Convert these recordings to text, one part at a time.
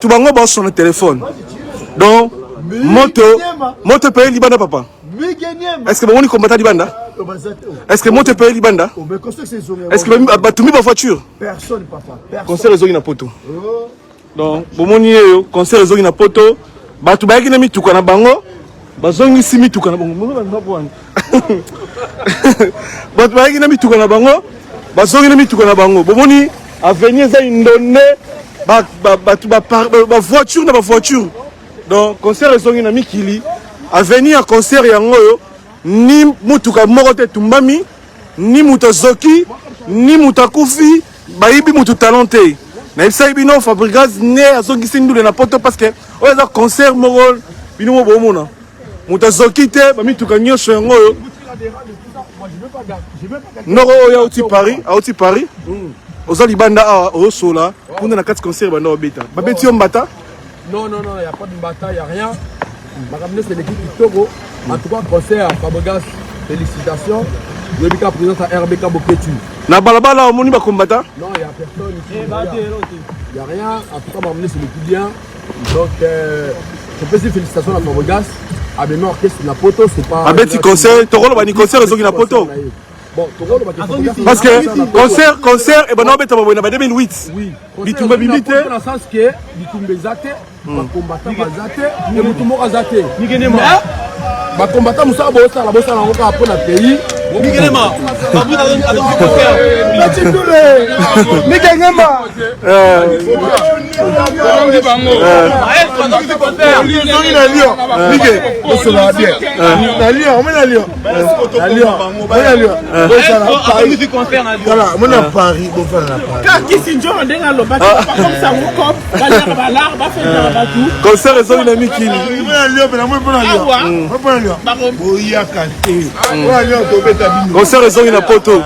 Tu vas voir sur le téléphone. Donc, moto paye Libanda, papa. Est-ce que mon combattant Libanda? Est-ce que moto paye Libanda? Est-ce que tu mets ma voiture? Personne, papa. Conseil réseau na poto. Donc, bon mon conseil réseau na poto. Batu ba yaki na mituka na bango. Bazongi si mituka na bango. Batu ba yaki na mituka na bango. Bazongi na mituka na bango. Bomoni avenir za indonné. Ba voiture na ba voiture. Donc concert ezongi na mikili avenir concert yango yo ni mutuka moko te tumbami ni mutazoki ni mutakufi baibi mutu talenté na ibisa bino Fabregas ne azongi sindule na poto parce que oza concert moko bino mo bomona mutazoki te ba mituka nyosho yango yo noko oya uti Paris oza libanda a osola kuna na kati concert banda obeta babeti yo mbata. Non, il n'y a pas de bataille, il n'y a rien. Madame, c'est l'équipe du Togo. En tout cas, concert, Fabregas, félicitations. Le Bika présente à RBK Boketu. Na balabala, on va combattre? Non, il n'y a personne ici. Il n'y a rien. En tout cas, Madame, c'est le plus bien. Donc, je peux dire félicitations à Fabregas. À mes orchestre, la poto, c'est pas. Ah, petit concert, tu as un concert, ils ont la poto. Parce que concert, et ben non, mais tu as 2008. Oui. Bitumba bibité. Dans le sens que Bitumba zate, combattant zate, et Mutumo zate. Mais combattant Moussa Bossa, la Bossa n'a pas appris le pays. Miguelema, Babou n'a pas Petit poulet. Miguelema. Concert raison il a poto.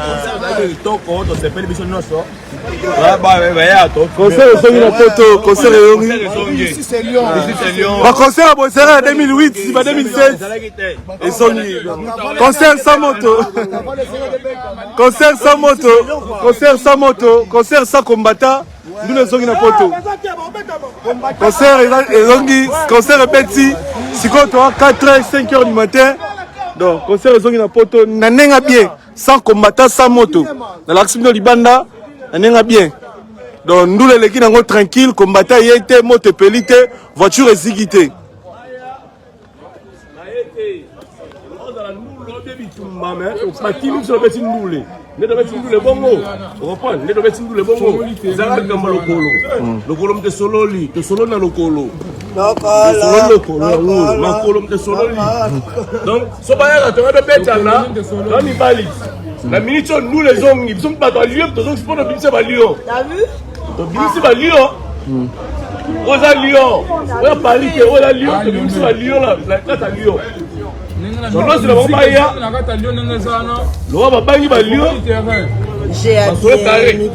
Concert raison il a poto. Concert raison. Ici c'est Lyon. Concert à Bossera en 2008, c'est pas 2016. Et Sony. Concert sans moto. Concert sans moto. Concert sans moto. Concert sans combattant. Nous les sommes na poto. Concert concert petit. Si quand tu as 4h 5h du matin. Donc, concert les na poto, nanenga bien, sans combattant, sans moto. Dans l'action de Libanda, nanenga bien. Donc, nous les qui n'ont tranquille, combattant, y était, moto pelité, voiture exiguité. Donc, la minute, nous les hommes, ils sont pas dans Lyon, ils sont pas dans Lyon. T'as vu? Ils sont Lyon. On a Lyon. On a Paris, on a Lyon, ils sont à Lyon, la carte à Lyon. Donc là, c'est le moment où on va bailler à Lyon. J'ai appelé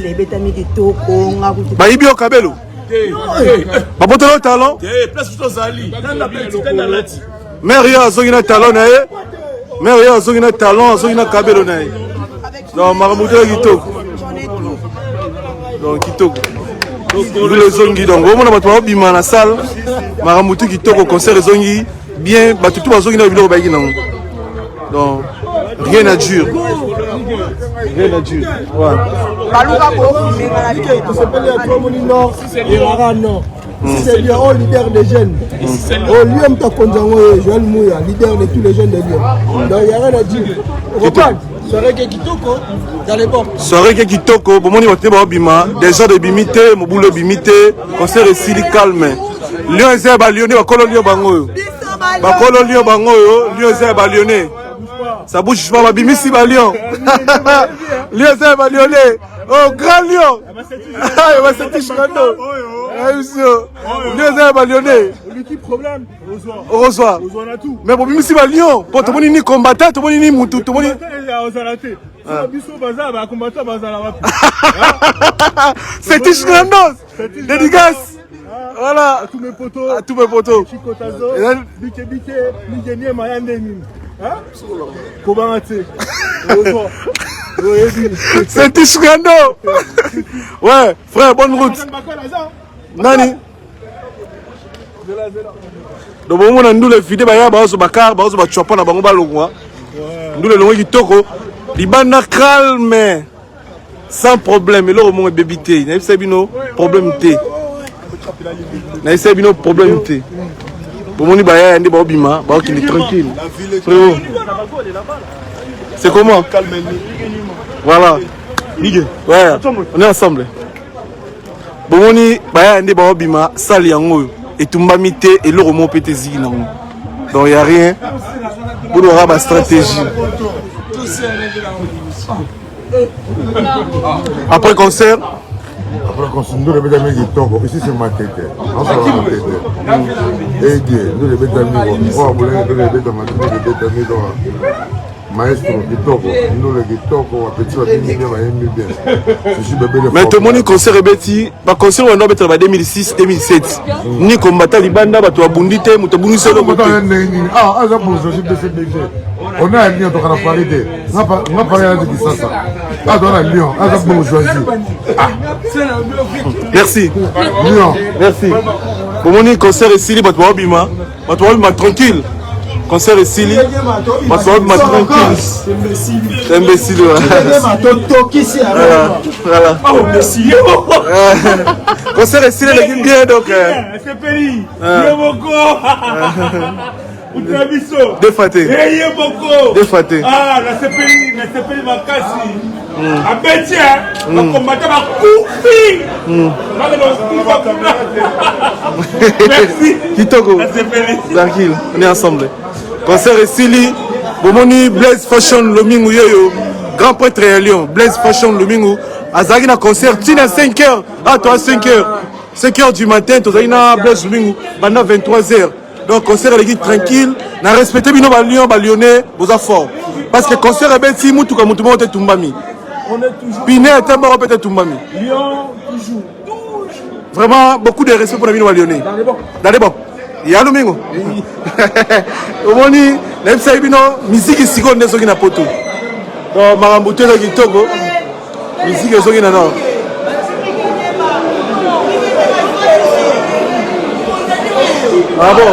les bétamis de Toko. Baïbi au Kabelo. Baboto le talent. Place plutôt Zali. Mère a zongina talent na ye. Mère a zongina talent, zongina Kabelo na ye. Non, Maramuto Kitoko. Donc Kitoko. Nous les zongi donc au moment où bima na salle, Maramuto Kitoko concert zongi bien, batu tout bazongi na bilo baiki non. Donc rien à dire. Rien à dire. Voilà. C'est Lyon, oh leader des jeunes. Oh Lyon, ta konzango, Joël Mouya, leader de tous les jeunes de Lyon. Donc il n'y a rien à dire. Soirée Kitoko, dans les bombes. Soirée Kitoko, bon, on bima, des gens de bimité, mon boulot bimité, concert de Sili calme. Lyon est à Lyonnais, Bakolo Lyon Bango. Bakolo Lyon Bango, Lyon est à Lyonnais. Ça bouge pas, ma bimisi ba Lyon. Lyon est à Lyonnais. Oh, grand Lyon. Il va se tirer chando. Lyon est à Lyonnais. L'équipe problème. Au revoir. Mais bon, bimisi ba Lyon. Pour tout le monde ni combattant, tout le monde ni moutou, tout le monde. C'est Tichrandos. Dédicace. Voilà. À tous mes potos. À tous mes potos. Chicotazo. Bike, Miguel, Mayandeni. C'est Tishkando. Ouais, frère, bonne route. Nani? Donc bon, on a nous les vidéos, bah bah bakar, bah bah tu as pas na bango balongwa. Nous les longs qui toko, libana calme, sans problème. Et là au moins bébité, n'a pas bino problème té. N'a pas bino problème té. Bon on y bah y'a des bah bima, bah qui est tranquille. C'est comment? Voilà. Ouais, on est ensemble. Bon on y bah y'a des bah bima, sali yango. Et tout m'a mité et le roman peut être zigé. Donc il n'y a rien. Vous aurez ma stratégie. Après concert. Après concert, nous les bétails qui tombent. Ici c'est ma tête. On s'en va ma tête. Et Dieu, nous les bétails qui tombent. Nous les bétails qui tombent. Maestro, nous les Kitoko, petit mais tout le monde concert est bêti. Le concert on a fait en 2006-2007. Ni combattant Libanda, tu as bundité, tu as bundu solo. Ah, ça pour le on a un lion, on a parlé de. On a parlé de ça. Ah, on a un lion, ça pour choisir. Merci. Lion. Merci. Pour mon concert est silly, tu vas bima, tranquille. Concert est silly, ma tranquille. C'est imbécile. Voilà. Concert est silly, les bien donc. C'est pays. Défaté. Défaté. Ah, la CPI Makasi. A Bétia, le combattant va couper. Merci. Kitoko. Tranquille, on est ensemble. Concert est silly. Bomoni Blaise Fashion Lomingu Yoyo. Grand prêtre à Lyon. Blaise Fashion Lomingu. Azagi na concert. Tina 5h. Ah, toi 5h. 5h du matin. Toi na Blaise Lomingu. Pendant 23h. Donc concert est tranquille. Na respecté bino ba Lyon, ba Lyonnais, vous a fort. Parce que concert est bêti, moutou comme moutou monte tumbami. On est toujours. Piné est un mort peut-être tumbami. Lyon, toujours. Vraiment beaucoup de respect pour la bino Lyonnais. Dans les bons. Il y a Lomingo. Au moni, même ça bino musique seconde soki na poto. Donc marambuté la Kitoko. Musique soki na non. Ah bon?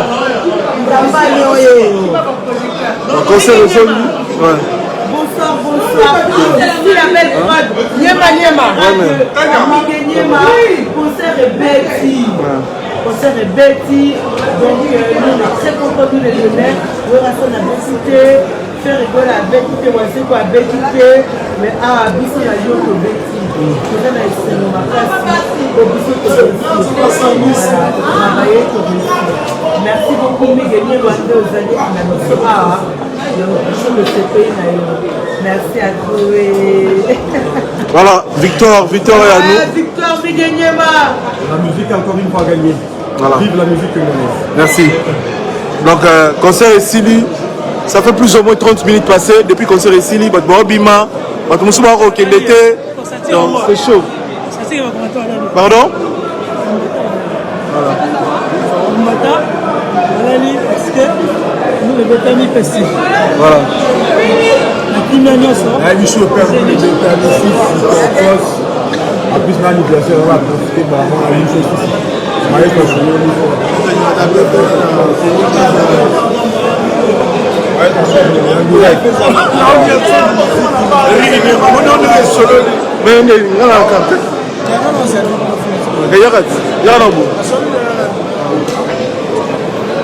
Le concert est joli. Ouais. Bonsoir. Je la belle Fred. Niema. Concert est bêti. Concert est bêti. Donc nous on est très contents de les Lyonnais. On a cité, faire rigoler à bêtité, on sait quoi bêtité, mais à Bissot la Lyon au bêti. On a essayé de au Bissot merci beaucoup, Miguel. Aux années à la merci à toi. Voilà, victoire est à nous. Victoire, Miguel Niema. La musique a encore une fois gagné. Voilà. Vive la musique lyonnaise. Merci. Donc, concert est silly. Ça fait plus ou moins 30 minutes passées depuis concert est silly. Donc, c'est chaud. Pardon? Voilà.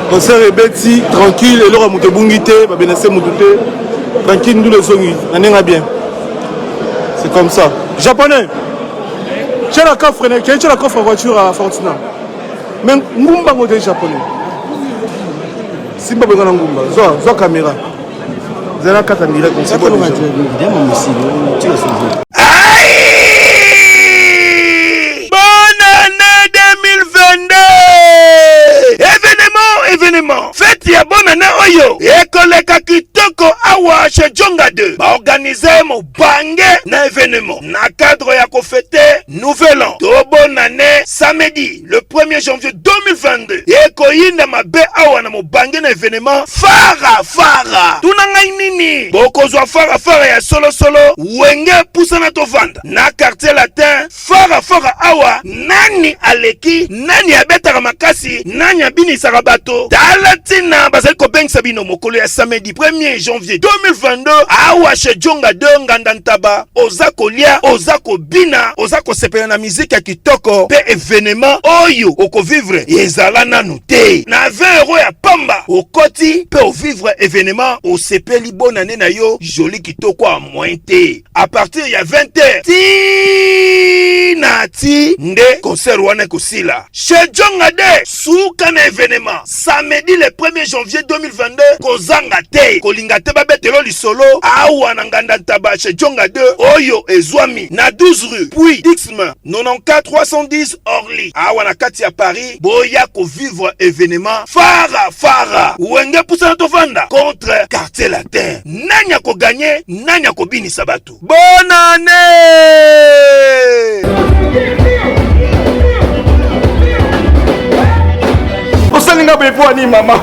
Concert est bêti, tranquille, et là on a bungité, tranquille, nous les sommes, on est bien. C'est comme ça. Japonais, tu as la coffre en voiture à Fortuna. Mais Ngumba est japonais. Simba Ngumba, Zoa caméra. Zéna 4 en direct, on sait pas déjà. Bonne année 2022! Événement! Faites ya bonne année oyo! Ekoleka kitoko awa chez Djonga 2. Ba organiser mo bange na événement. Na cadre ya ko fêter nouvel an, to bonne année, samedi, le 1er janvier 2022. Et koyinda mabe awa na mobange na événement fara. Tunangai nini? Bokozwa fara ya solo wenge pusana to vanda. Na quartier latin, fara awa, nani aleki, nani abetaka makasi, nani abini sarabato. Talatina bazali ko beng sabino mokolo ya samedi 1er janvier 2022 awa chez Djonga 2 Ngandantaba. Ozako lia, ozako bina, ozako sepela na musique ya kitoko pe événement oyo oko vivre ezala nanu te. Na 20 € ya pamba okoti pe o vivre événement o sepeli bonne année na yo joli kitoko a moins te. À partir ya 20h ti nde concert wana kosila chez Djonga 2 suka na événement samedi le 1er janvier 2022 kozanga te kolinga te babetelo lisolo awa na Ngandantaba chez Djonga 2 oyo ezwami na 12 rue puis Dixme 94 310 Orly awa na kati ya Paris boya ko vivre événement fara wenge pusana to vanda contre quartier latin. Nanya ko gagner, nanya ko binisa batu. Bonne année. Osalinga bevo ani mama.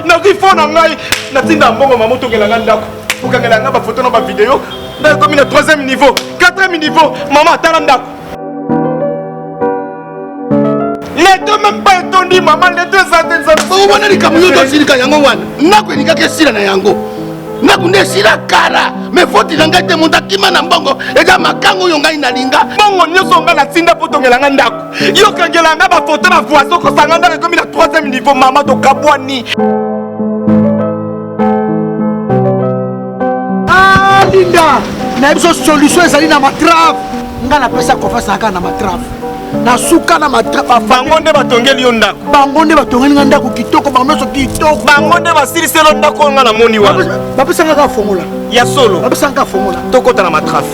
Nakifo na ngai natinda mbongo mama tokela ndako. Okangela nga ba photo na ba vidéo. Na komi na 3e niveau, 4e niveau, mama tala ndako. Les deux même pas étonnés maman, les deux centaines de Vous voyez les camions de Sirika Yango Wan. N'a pas de Sira na Yango. N'a pas de Sira Kara. Mais faut-il en gâter mon takima na mbongo. Et dans ma kango yonga inalinga. Bongo nyosonga na tinda poto ngelanga ndako. Yo kangela nga ba photo na voisin ko sanganda comme na 3e niveau maman to kabwani. Ah Linda, na une solution ezali na matrave. Nga na pesa confiance aka na matrave. Na suka na matrave bango nde batongeli yo ndako. Bango nde batongeli nga ndako kitoko bango so kitoko. Bango nde basiliselo ndako nga na moni wa. Bapesa nga ka formula. Ya solo. Bapesa nga formula. Tokota na matrave.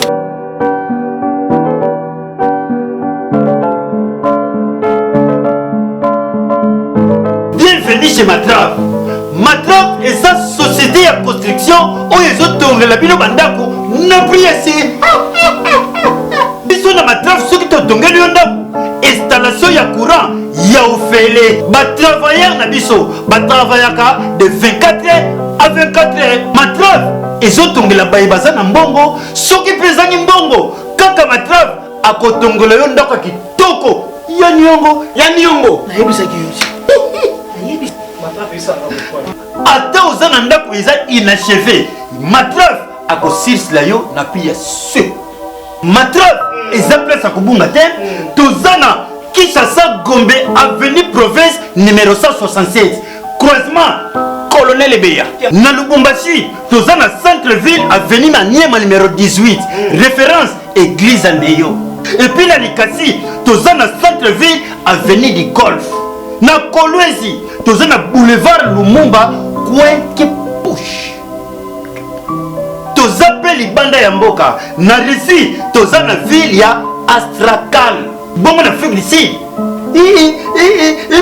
Bienvenue chez Matrave. Matrave est sa société de construction où ils ont tourné la bino bandako. N'a pris assez. Biso na Matrave ceux qui t'ont tourné le ndako. Installation ya courant ya ofele. Ba travailleurs na biso. Ba travaillaka de 24 heures à 24 heures. Matrave ils ont tourné la baïbaza na mbongo. Ceux qui pesent mbongo. Kaka Matrave a kotongola yo ndako kitoko. Ya nyongo. Na yebisa ki yosi. Ata ozana ndako eza inachevé. Matrave akosirsila yo na pia se. Matrave eza place akobunga te. Tozana Kinshasa Gombe avenue province numéro 167. Croisement Colonel Ebeya. Na Lubumbashi tozana centre-ville avenue Maniema numéro 18. Référence église Andeyo. Et puis na Likasi tozana centre-ville avenue du Golfe. Na Kolwezi tozana boulevard Lumumba coin qui push. Tozape libanda ya mboka na Risi tozana ville ya Astrakhan. Bongo na Afrique d'ici.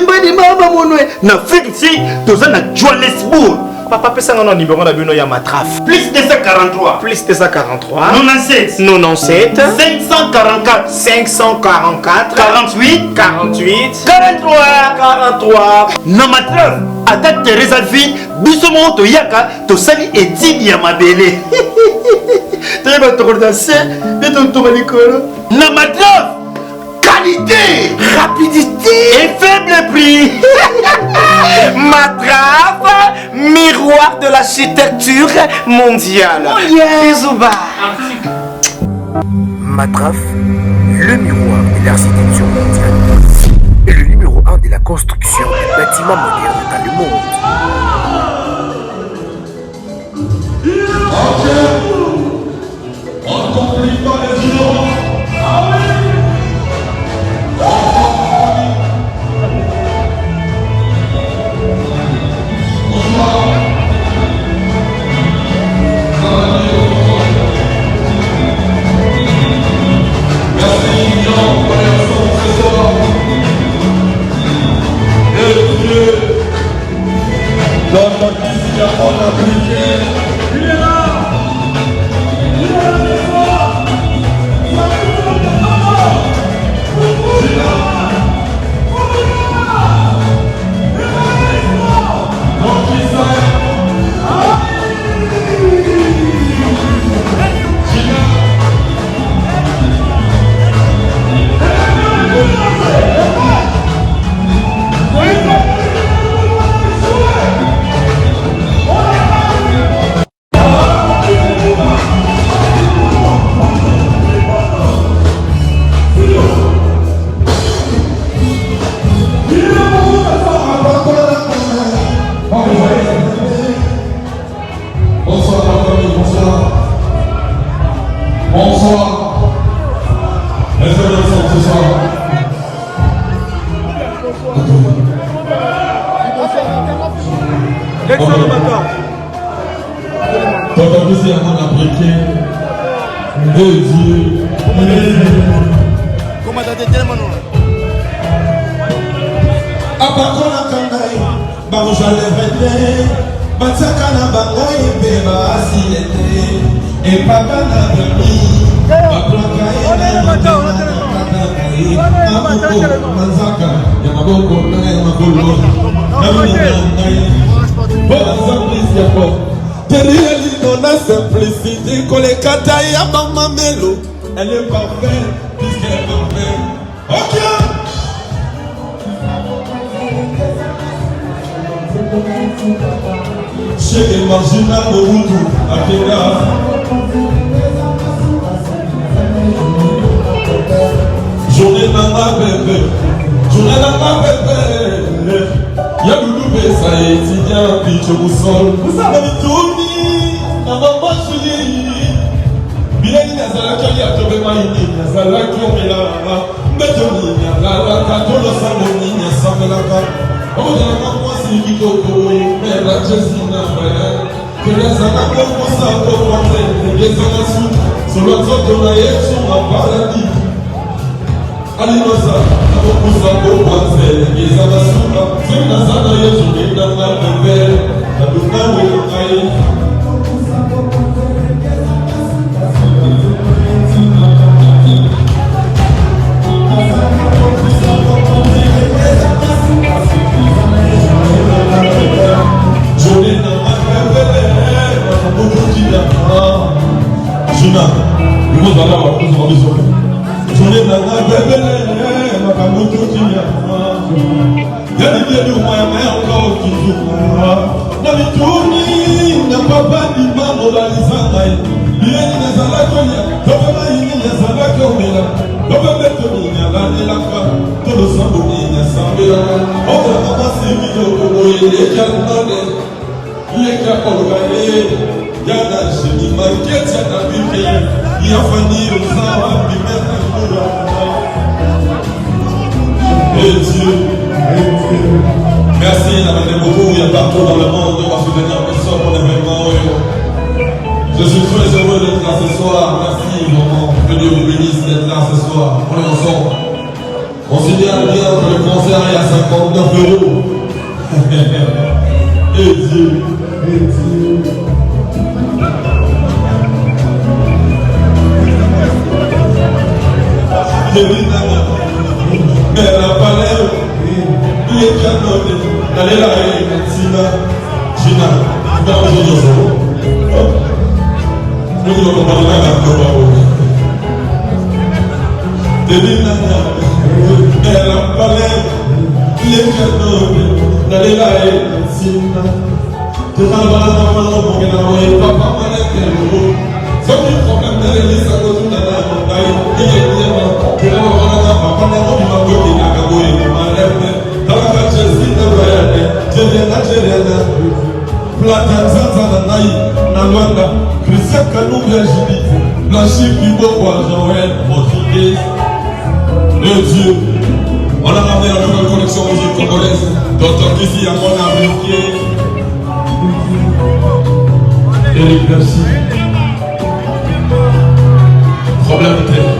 Mbadi mama monwe na Afrique d'ici tozana Johannesburg. Papa pesa nga na numéro na bino ya Matrave. Plus 243. Plus 243. 97. 97. 544. 544. 48. 48. 43. Na Matrave ata Teresa vie biso mo to yaka to sali etidi ya mabele. Teba to kordanse beto to balikolo. Na Matrave qualité, rapidité et faible prix. Matrave, miroir de l'architecture mondiale. Bisous bas. Matrave, le miroir de l'architecture mondiale et le numéro 1 de la construction des bâtiments modernes dans le monde. Dans notre discipline, Bonsoir. Est-ce que vous êtes ce soir? Quand on dit à briqué, de Dieu. Comment t'as dit tellement non? Abakona kangai, barujale vete, batakana bangai beba asilete, et papa na demi, baplaka manzaka, yamaboko na yamabolo, Terieli dans la simplicité, qu'on les kataï à mamamelo, elle est parfaite, puisqu'elle est parfaite. Ok! Chez les marginaux au Hutu, à Kenya. Journée dans ma bébé, journée dans ma bébé. Y'a Doudou Bessa étudiant, Picho Moussol. Vous savez, Touni, dans ma machine. Bilani Nazalaki, il y a Tobé Maïni, Nazalaki, on est là. Mbetoni, Nazalaka, Katolo Samoni, Nazamalaka. On est là, moi, c'est Kitoko, mais la Jessina, que les Zanaka, pour ça, pour moi, les Zanassou, sur l'autre zone, on a eu sur un paradis. Alinosa, napokuza kokwanze, ngizana suka, zina sana yesu nina mabebe, naduka wekai. Jone na mabebe, napokuza Juna, le mot d'Allah va vous en besoin. Journée dans la bébé, ma camoufle qui vient. Il y a des pieds de moi, mais encore qui jouent. Dans les tournis, n'a pas dit maman dans les années. Il y a des alaconia, comme il y a des alacomela. Comme le béton, il y a l'année la femme, tout le sang, il y a ça. On va passer vidéo pour les canons, les capots. Yana shini market ya nabike ya fani usawa bimena kura. Et Dieu, merci d'avoir beaucoup, il y a partout dans le monde, on va soutenir le sort pour l'événement. Je suis très heureux d'être là ce soir, merci maman, que Dieu vous bénisse d'être là ce soir, on est ensemble. On se dit à bien que le concert est à 59 €. Et Dieu, et Dieu. Mais la palais, il est canonné, allez là, Sina, Gina, tu vas manger du sol. Nous ne pouvons pas mais la palais, il est canonné, allez là, Sina, tu vas manger du sol. Papa, ce qui est problème de l'église, c'est que tout le monde il est vraiment que là, on a pas de côté de la Gaboye, dans la Jésus de Bayane, Jéréna, Platan Zanzanaï, Nalwanda, Christian Kanou, Virginie, Blanchie, Pibo, Joël, Motriquet, le Dieu. On a ramené la nouvelle collection musique congolaise, d'autant qu'ici, on a briqué. Eric, merci. Problème de terre.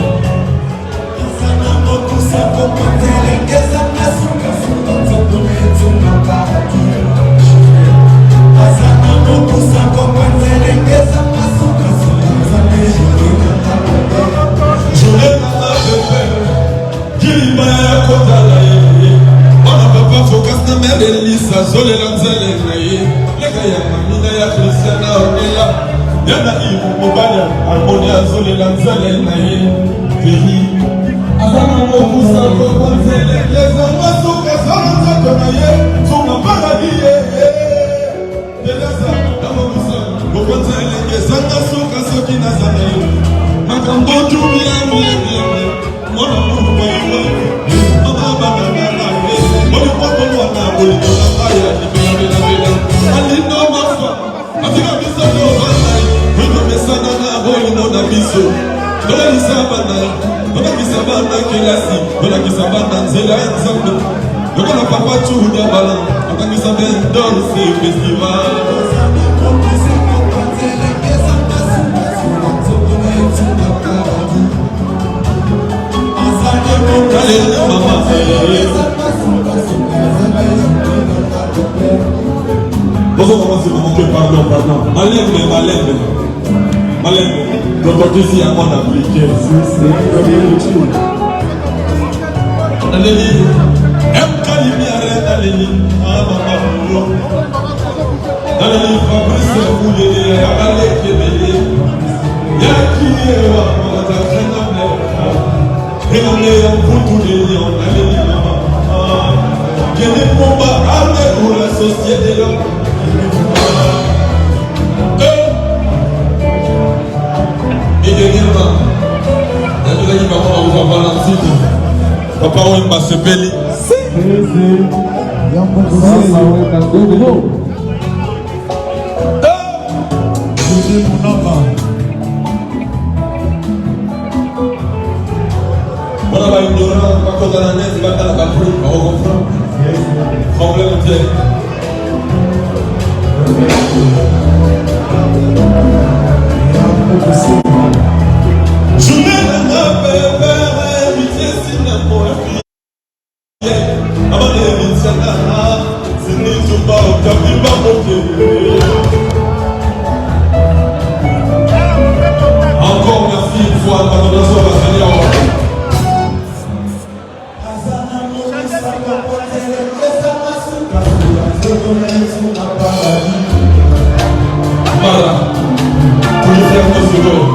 Yana ibu mubaya harmonia zole lanzale na ye Fili Azana mokusa kokonzele Leza masuka zona zoto na ye Tuma paradie Deleza Namokusa kokonzele Gezanga suka soki na zana ye Makambo tumia mwene Mwana mungu wa iwe Mama banana na ye Mwani kwa kono na boli Kona kaya Nibela bela Alino mafa Afika bisa no wana Mesana na boli no na biso tolakisa bana kelasi tolakisa bana nzela ya nzambe lokola papa cuda bala tokangisa bendorse festival Bonjour, comment c'est mon que pardon. Malève. Donc ici à mon appliqué. Allez, allez, Fabrice Boulé, allez, pour la société là. Et dernièrement, papa on va se belli. On va ignorer pas qu'on a la neige, il va dans la patrouille, on va comprendre. Problème de journée de la bébé, éviter si n'a pas fille. Avant d'éviter la c'est ni tout pas au cap, il va monter. Encore merci une fois, dans la soirée, Seigneur. Voilà, pour les faire de secondes.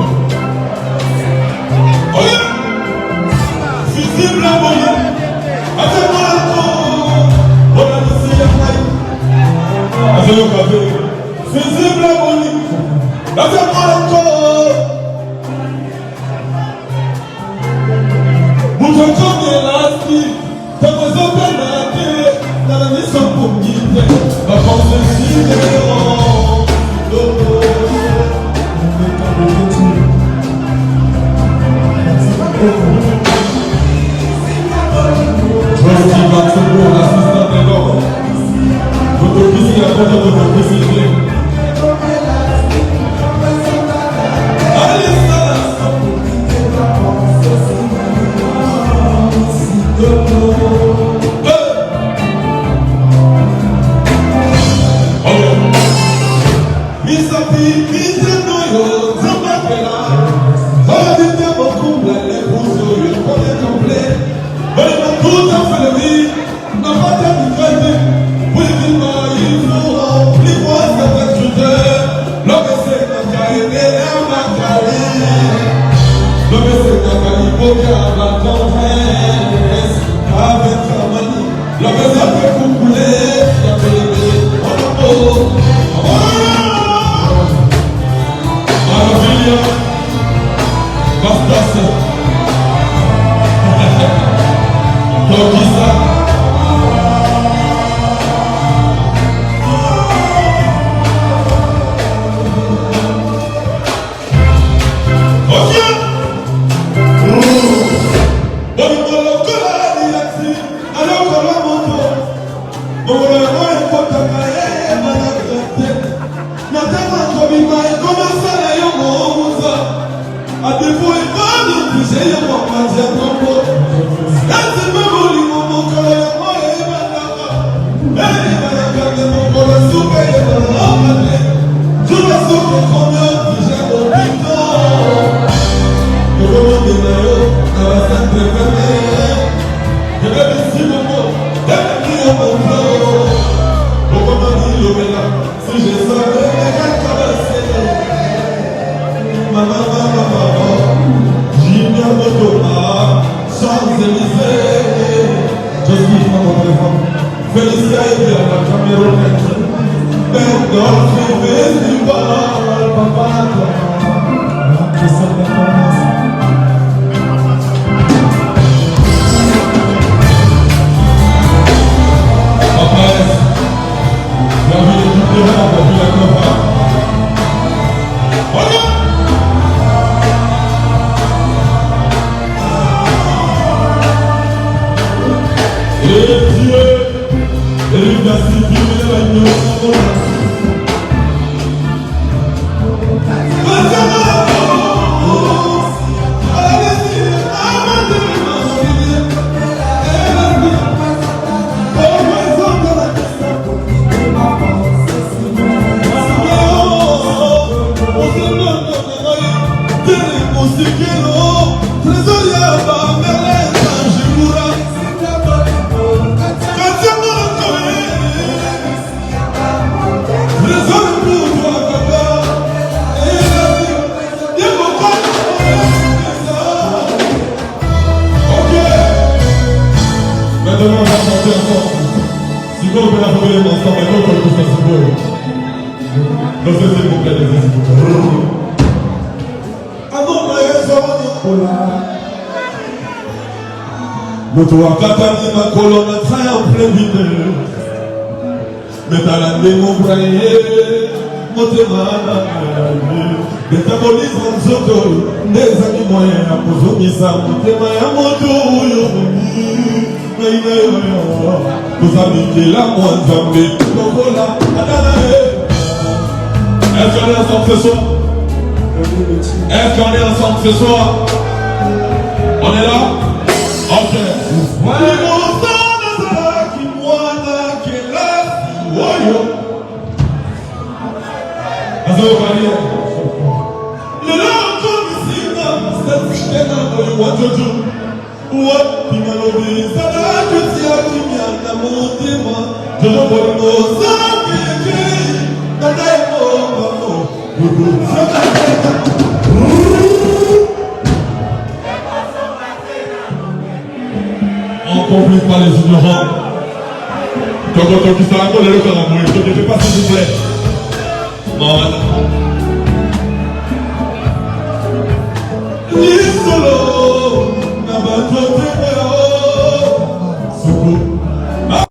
Oye, fusible à moyen, avec moi encore, on a laissé la maille. Avec le café, fusible à moyen, avec moi encore. Vous entendez la vie, t'as besoin de la télé, dans la maison pour guider, ma pensée si différente. moto akatani makolo na train en plein vide metala ndengo braye motema na metabolisme nzoto ndezaki moyen ya kozongisa motema ya moto oyo ngai na yoyo tozamikela mwa nzambe lokola atana Est-ce qu'on est ensemble ce soir? Est-ce qu'on est ensemble ce soir? On est là? Ok. On complique pas les ignorants. Quand qui s'arrête, on est le corps à mourir. Je ne fais pas s'il vous plaît. Non, Nisolo, Nabato Tepeo, Soko. Ah,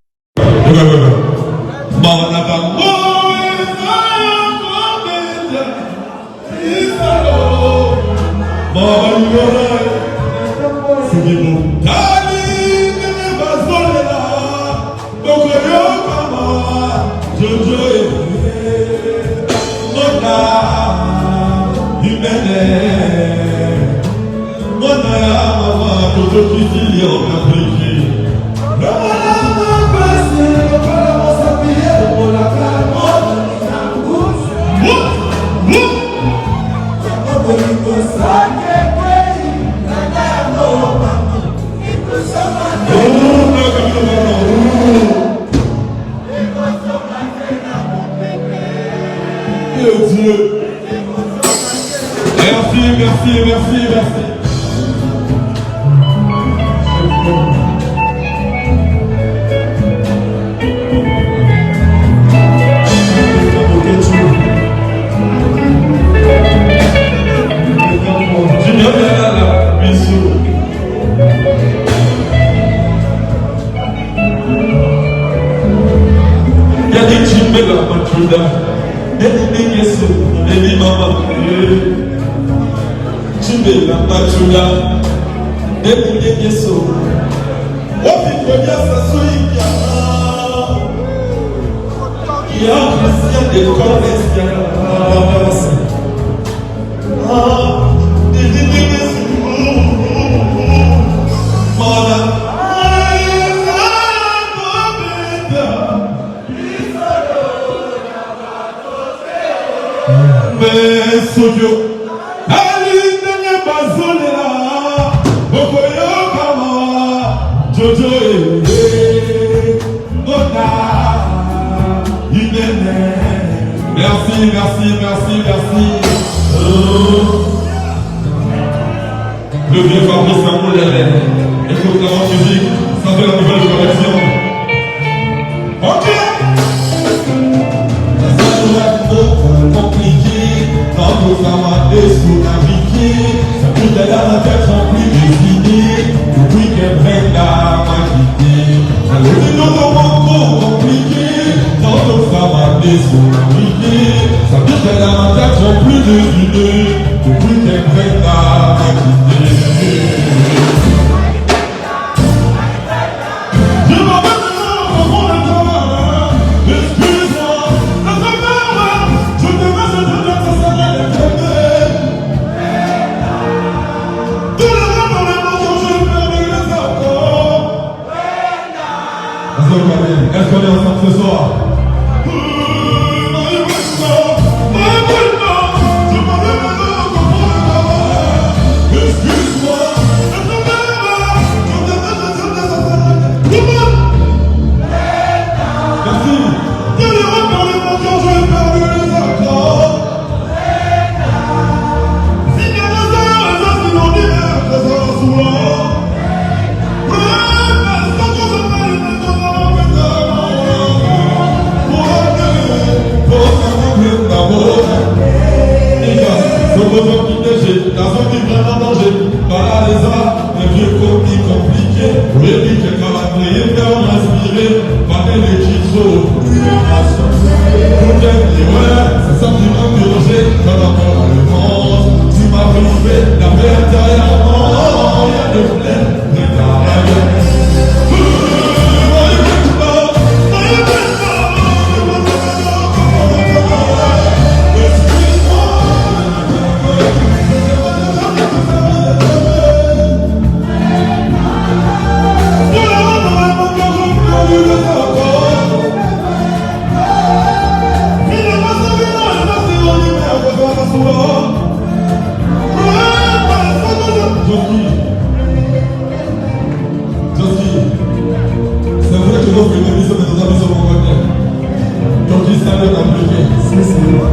Merci. Le vieux Fabrice Samoulère, écoute la musique, ça fait la nouvelle correction. Ok. Ça doit être compliqué, quand vous avez sous naviguer, ça peut être dans la tête remplie des idées, depuis qu'elle prenne la magité. Ça doit être trop compliqué, quand vous avez sous naviguer, ça peut être dans la tête remplie des idées, depuis qu'elle prenne la magité. Est-ce qu'on est ensemble ce soir? Excuse manger. Voilà les arts, les vieux coquilles compliqués. Les piques calendriers, faire respirer. Matin les chichos. C'est ça qui m'a purgé. Dans la mort le monde. Tu m'as privé. La paix intérieurement. Il y a de plein.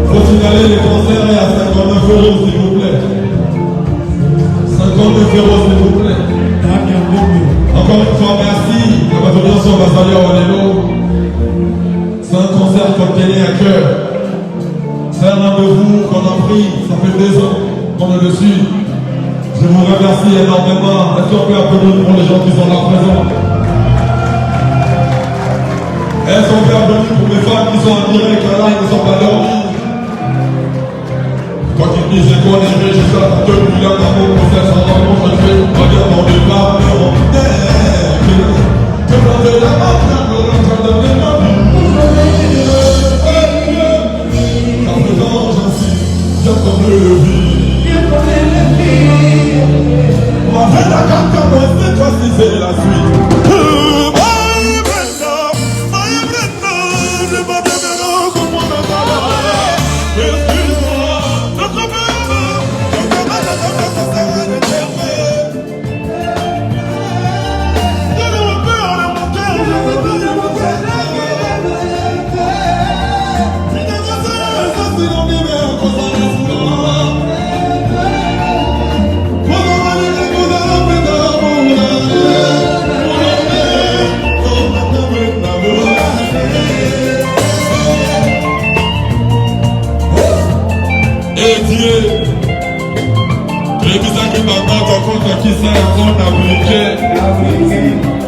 Faut signaler les concerts à 59 € s'il vous plaît. 59 € s'il vous plaît. Encore une fois, merci à votre audience, on va saluer Orlando. C'est un concert qu'on tenait à cœur. C'est un rendez-vous qu'on a pris, ça fait 2 ans qu'on est dessus. Je vous remercie énormément. Est-ce qu'on peut applaudir pour les gens qui sont là présents? Est-ce qu'on peut applaudir pour les femmes qui sont en direct là, ils ne sont pas dormis? Quand ils disent qu'on est régissé à 2 millions d'amour pour faire son rencontre, je fais regarde mon départ, mais on est. Je prends de la main, je prends de la main. À présent, j'insiste, j'attends le vie. On va faire la carte à moi, cette fois-ci c'est la suite.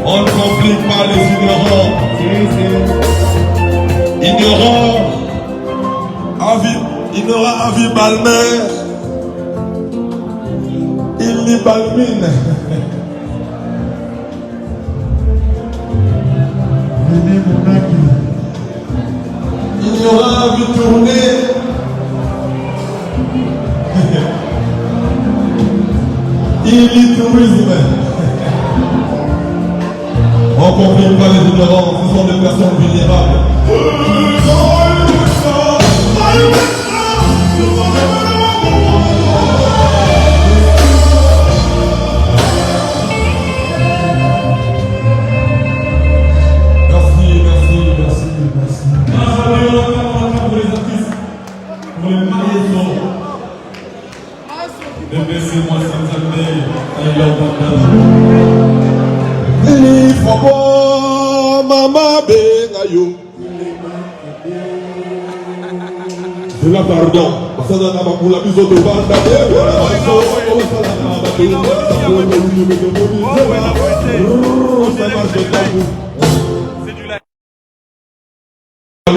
On ne complique pas les ignorants. Ignorant à vie balmer. Il n'y balmine. Ignorant à vie tourner. Il y tourisme. On ne comprend pas les ignorants, ce sont des personnes vulnérables. Merci. Pour les artistes, pour les maisons. Laissez-moi s'entendre. Mama Bengayo. C'est la pardon. Ça n'a pas pour la mise au devant. La mise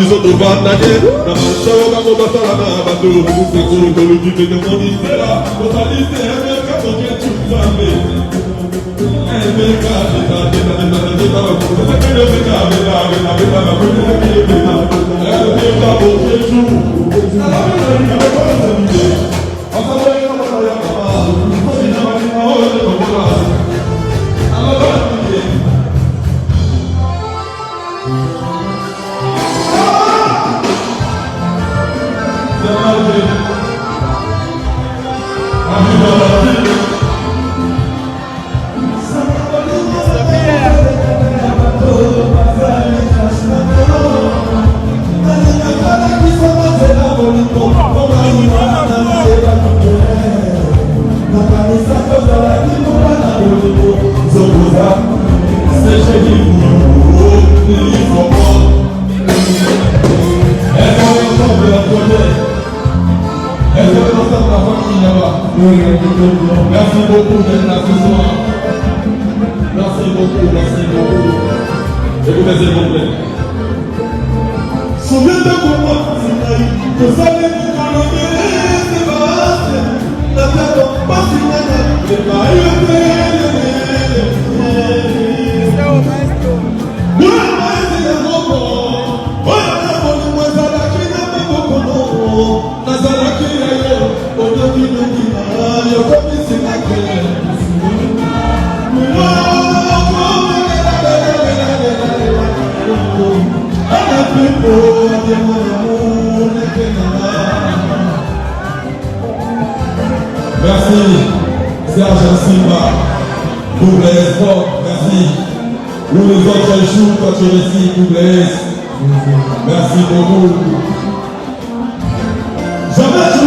au devant. Est-ce que dans la famille là-bas? Merci beaucoup d'être là ce soir. Merci beaucoup, merci beaucoup. Écoutez s'il vous plaît. Souviens-toi pour moi, que ça n'est pas c'est pas la tête pas si c'est pas merci, Serge Simba, double S, merci. Nous les autres échouent quand tu récits, double S. Merci beaucoup. Jamais je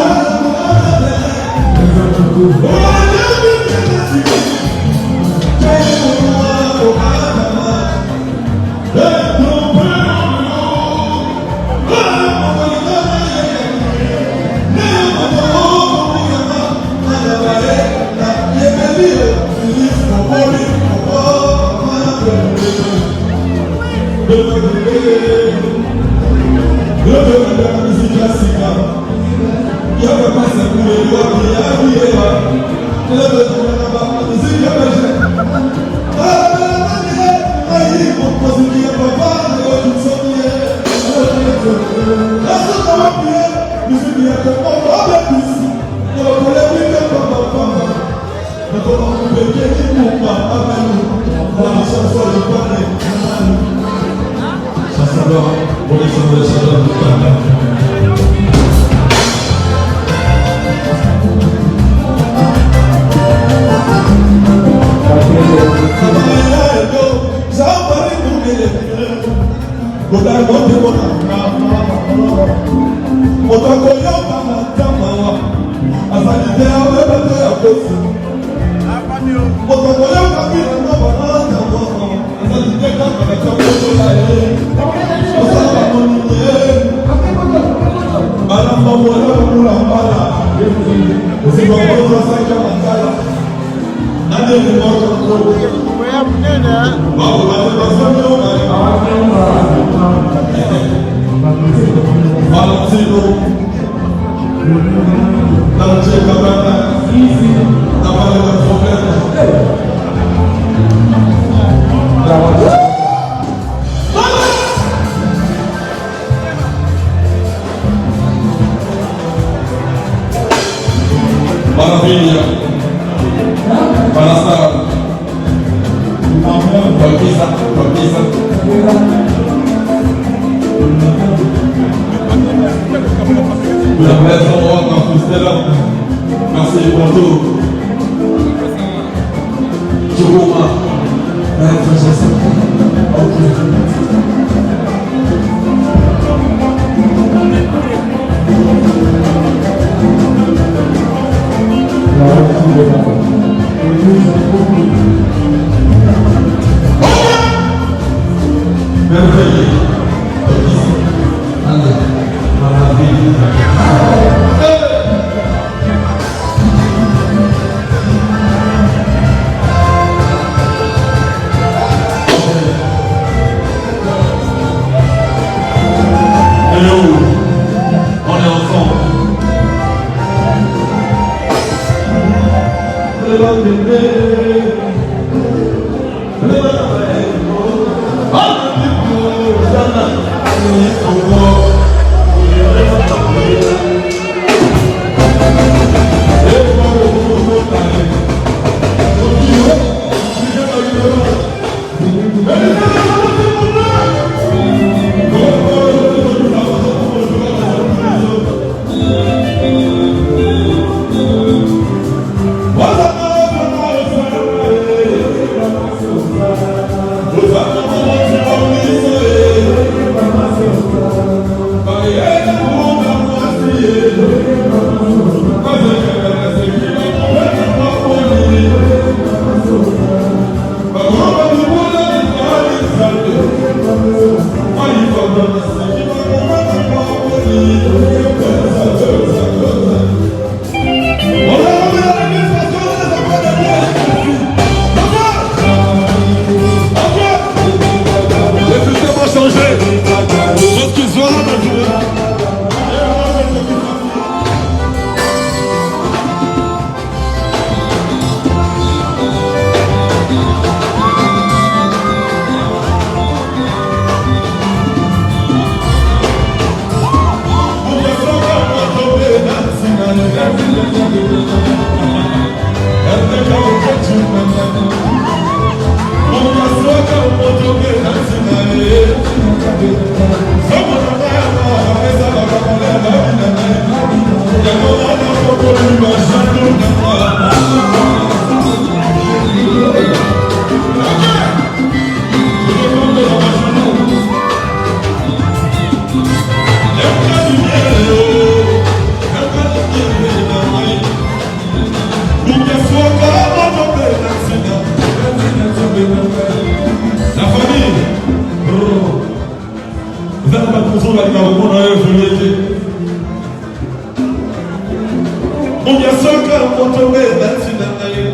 Yeah. balinga komona yo evolue te monia soka moto ebati na ngai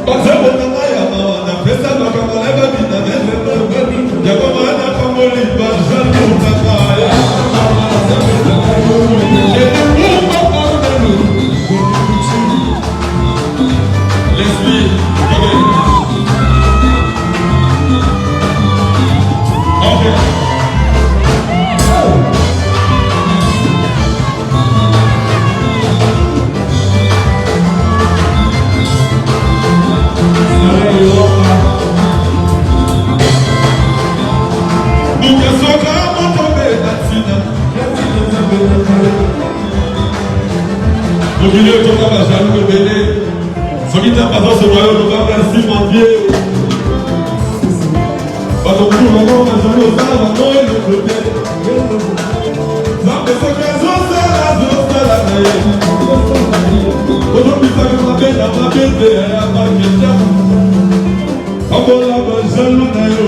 bazebona ngai ya mawa na pesa bakangala babina yango bana kangoli bajalutaka l'esprit Mokili otoka bajalu ebele soki ntango azosolola yo lobanga nsima mbie bato kulu bango bajalu osala bango eloko te nzambe soki azosala na ye ozobisaka mabe na mabe te ya baketa akola bajalu na yo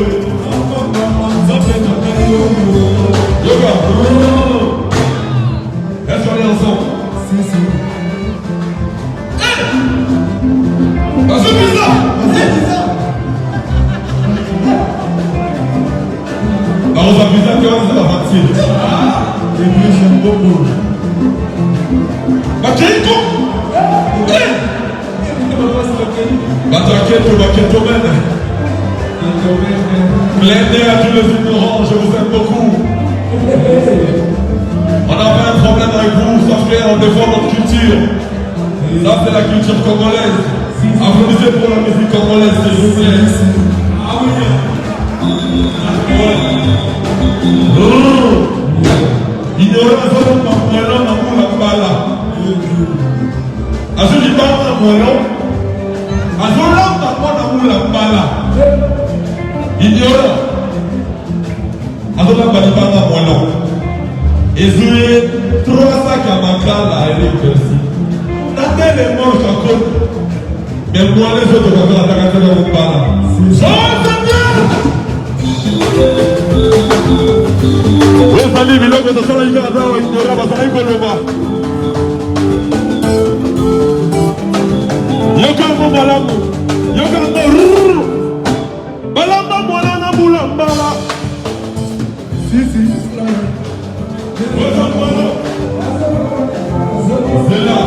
nzambe na yo yoka est-ce qu'on est ensemble? Si. Plein à tous les ignorants, je vous aime beaucoup. On avait un problème avec vous, ça fait on défend notre culture. Ça c'est la culture congolaise. Applaudissez pour la musique congolaise, s'il vous plaît. Ah oui. Ignorant les autres, mon amour, la bala. À ceux qui parlent de mon nom, à ceux là, mon amour, la bala. Ignorant. À ceux là, mon nom. Et jouer 3 sacs à ma cale à Eric aussi. Nathan les manches encore. Mais moi, les autres, on va attaquer dans mon bala. Oui, salut, mais là, je suis là, il y a un ignorant, parce qu'il faut le voir. Yokamo malamu, yokamo ruru. Balamba mwana mulambala. Si. C'est là.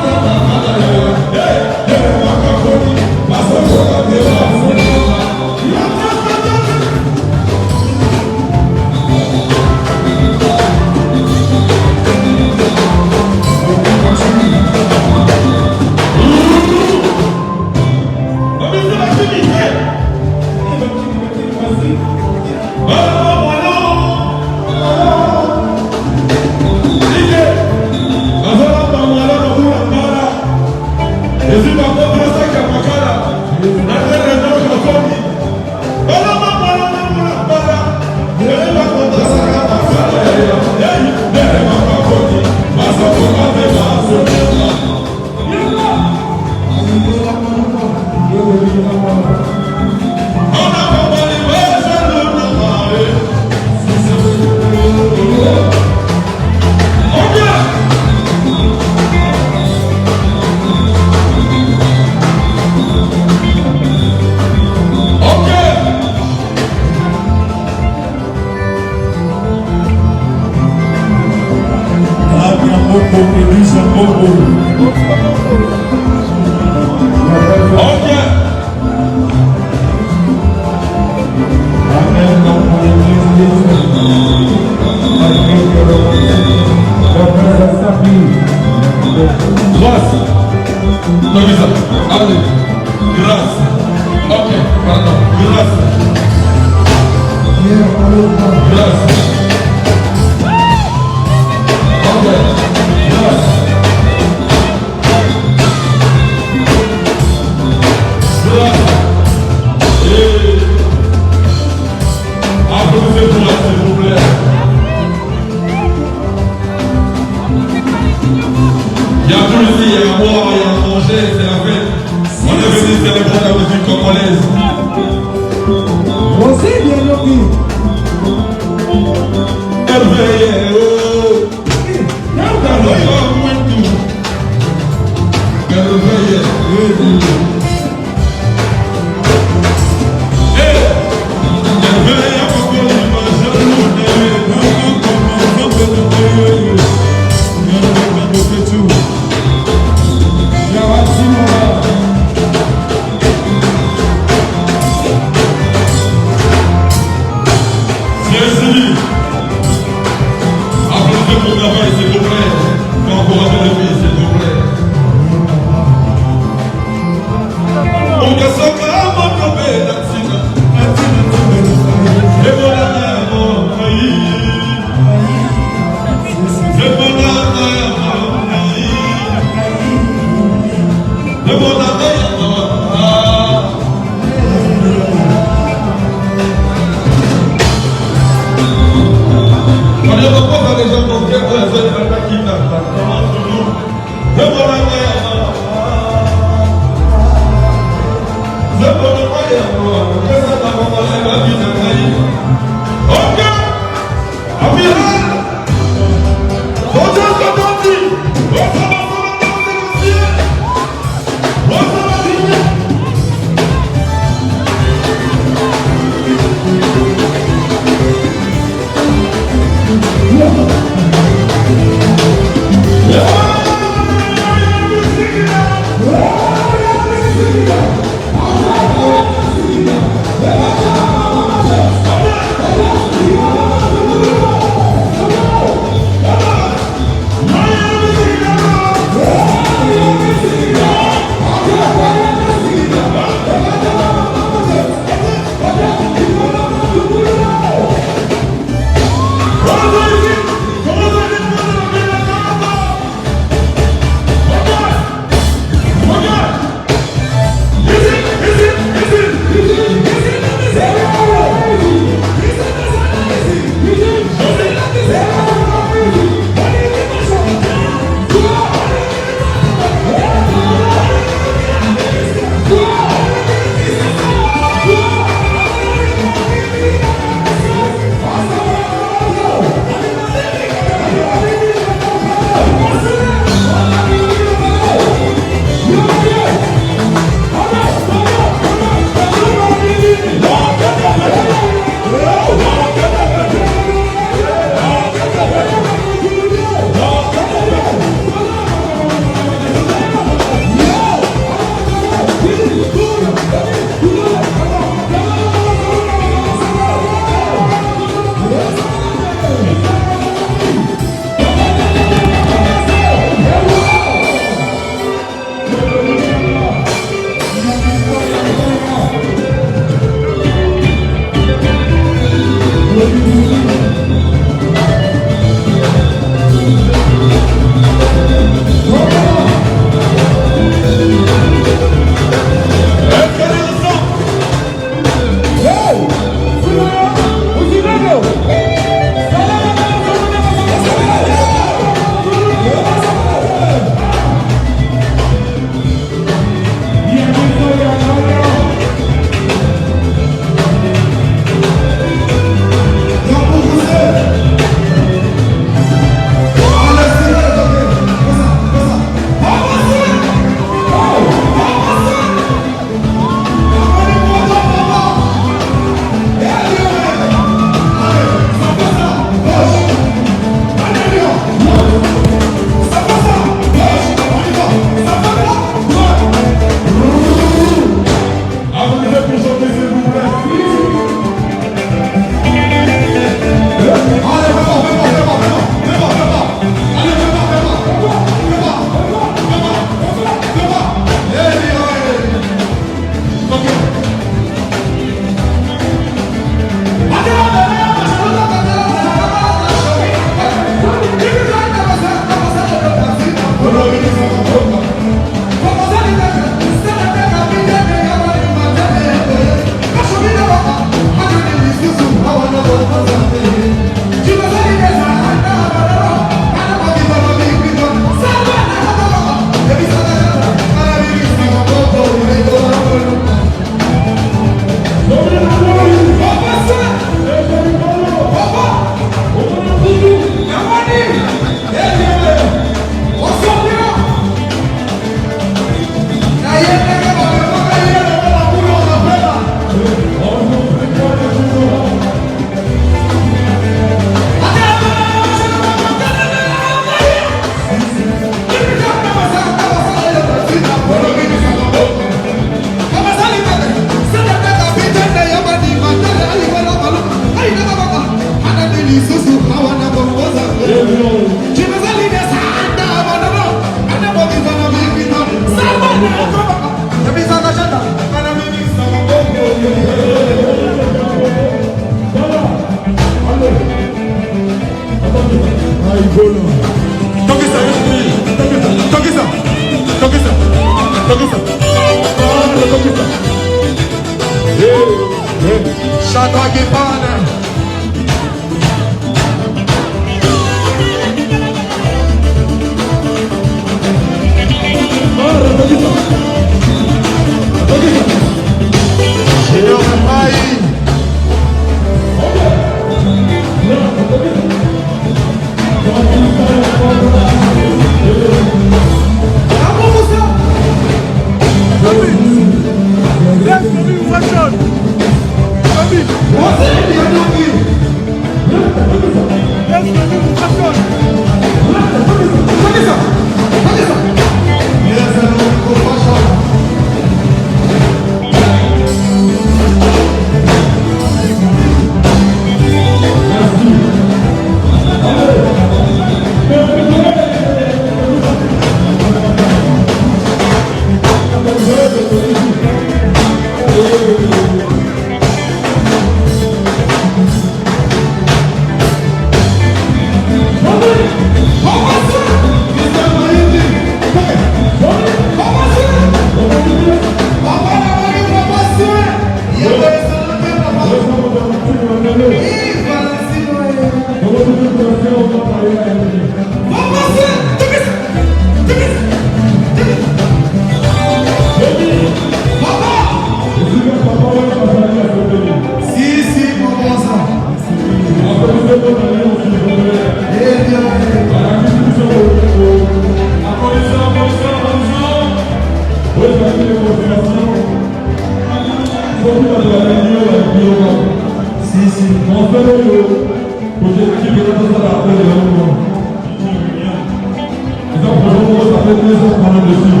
fait plaisir de parler dessus.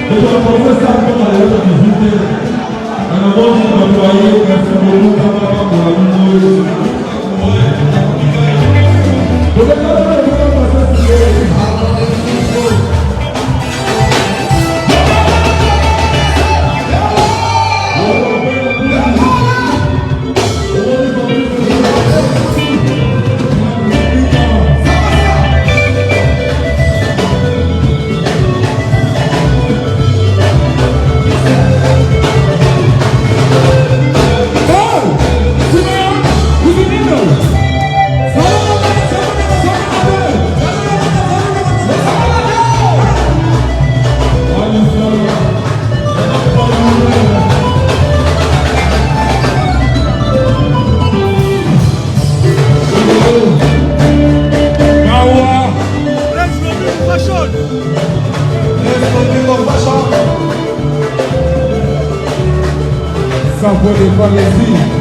Et je vais commencer ça comme à l'heure de visiter. Un amour qui m'a envoyé, merci beaucoup, Kamara, pour la vidéo. Ça peut défendre ici.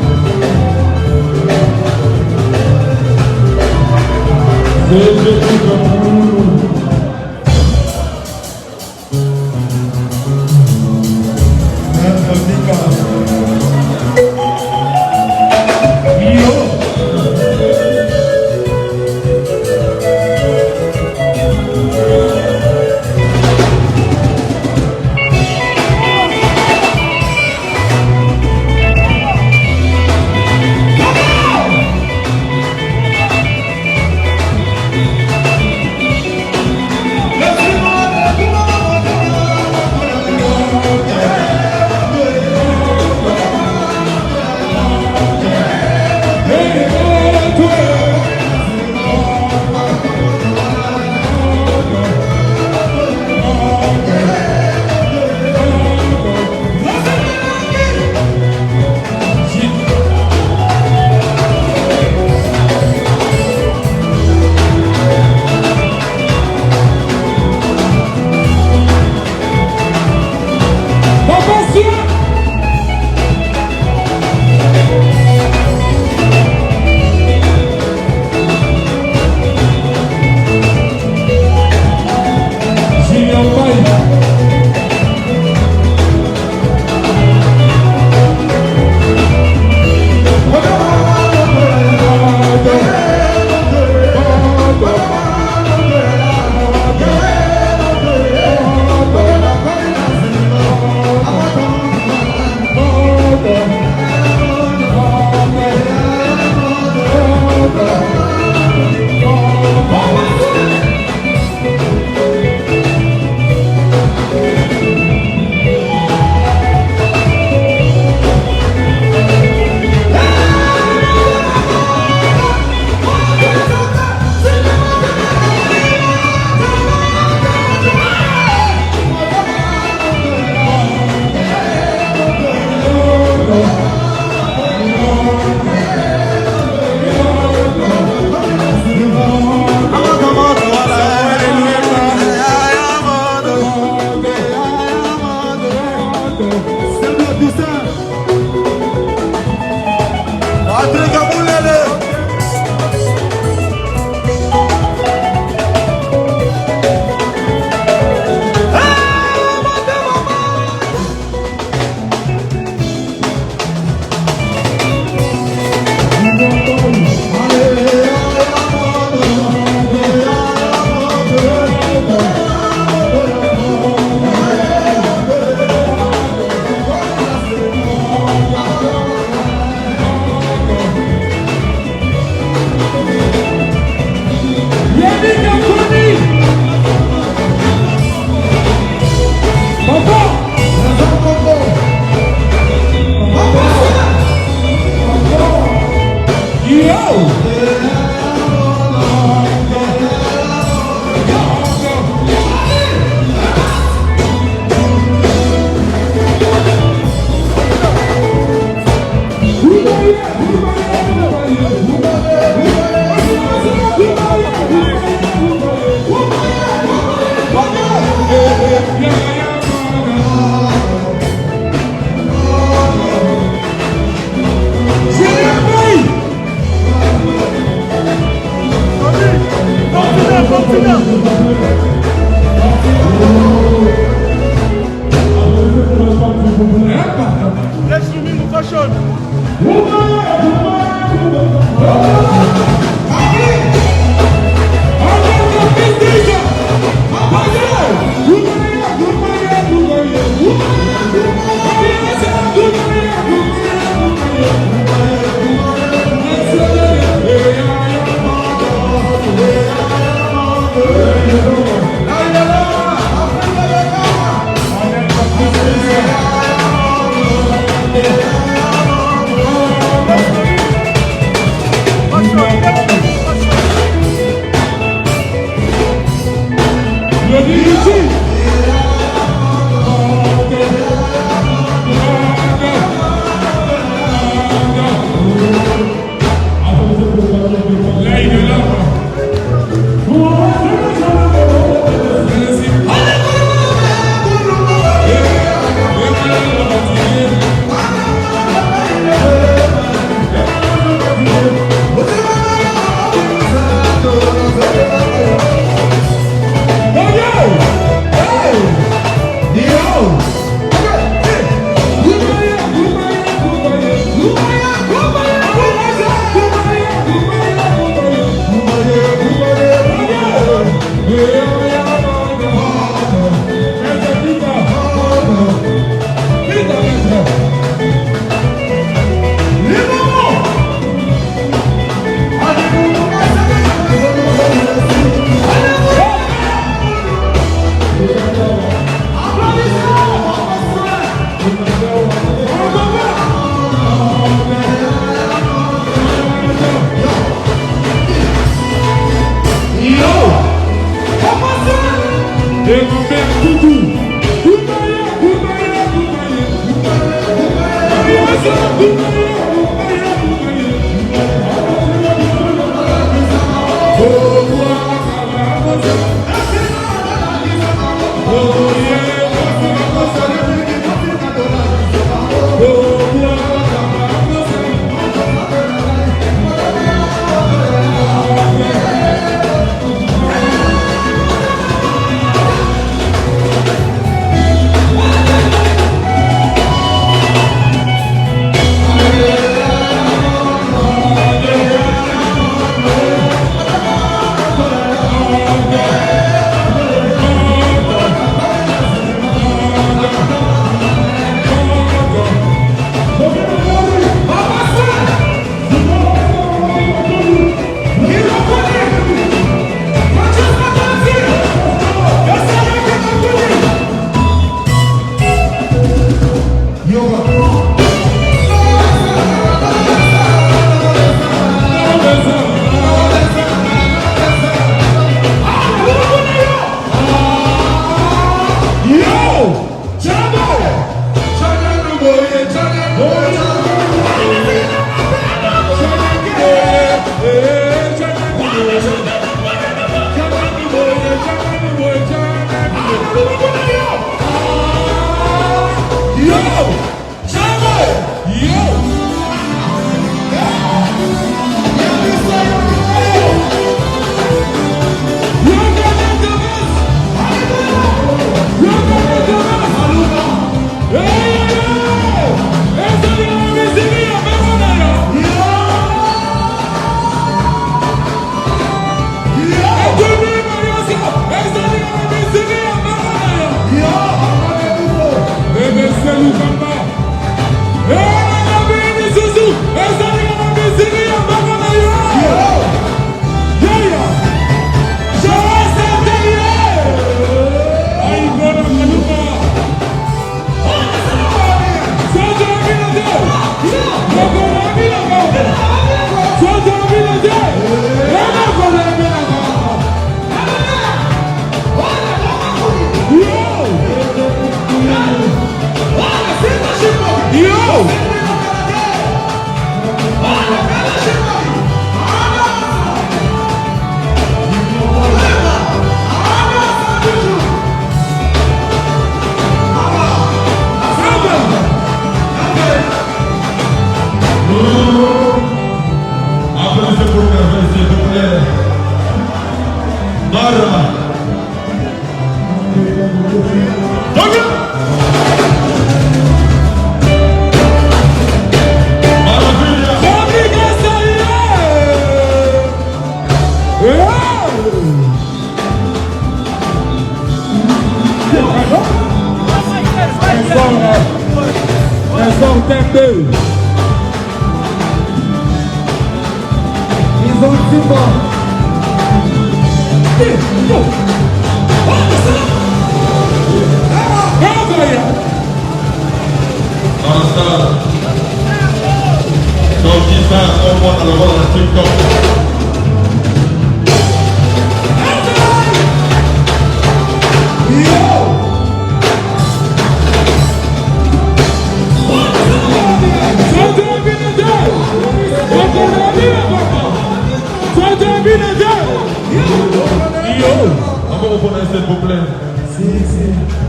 microphone, s'il vous plaît.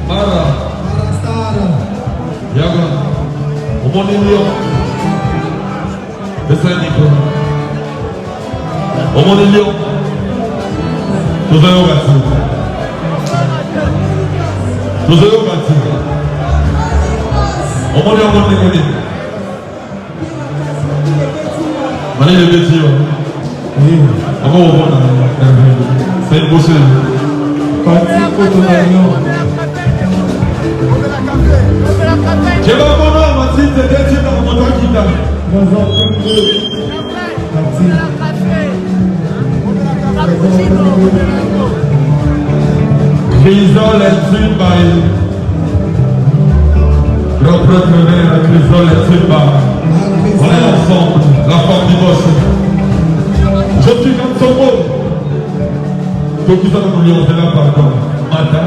Mara. Yaga. Au monde Lyon. Laissez un micro. Au monde Lyon. Nous allons bâtir. Nous allons bâtir. Au monde Lyon. Mané le petit. Comment on voit? C'est une bosse. Je vais voir Mathilde, c'est un dans mon qui t'a. Crisol et Silba. Grand prêtre Crisol et Silba. On est ensemble, la forme du boss. Je suis comme son mot. Tout qui s'en a voulu, on là pardon. Matin,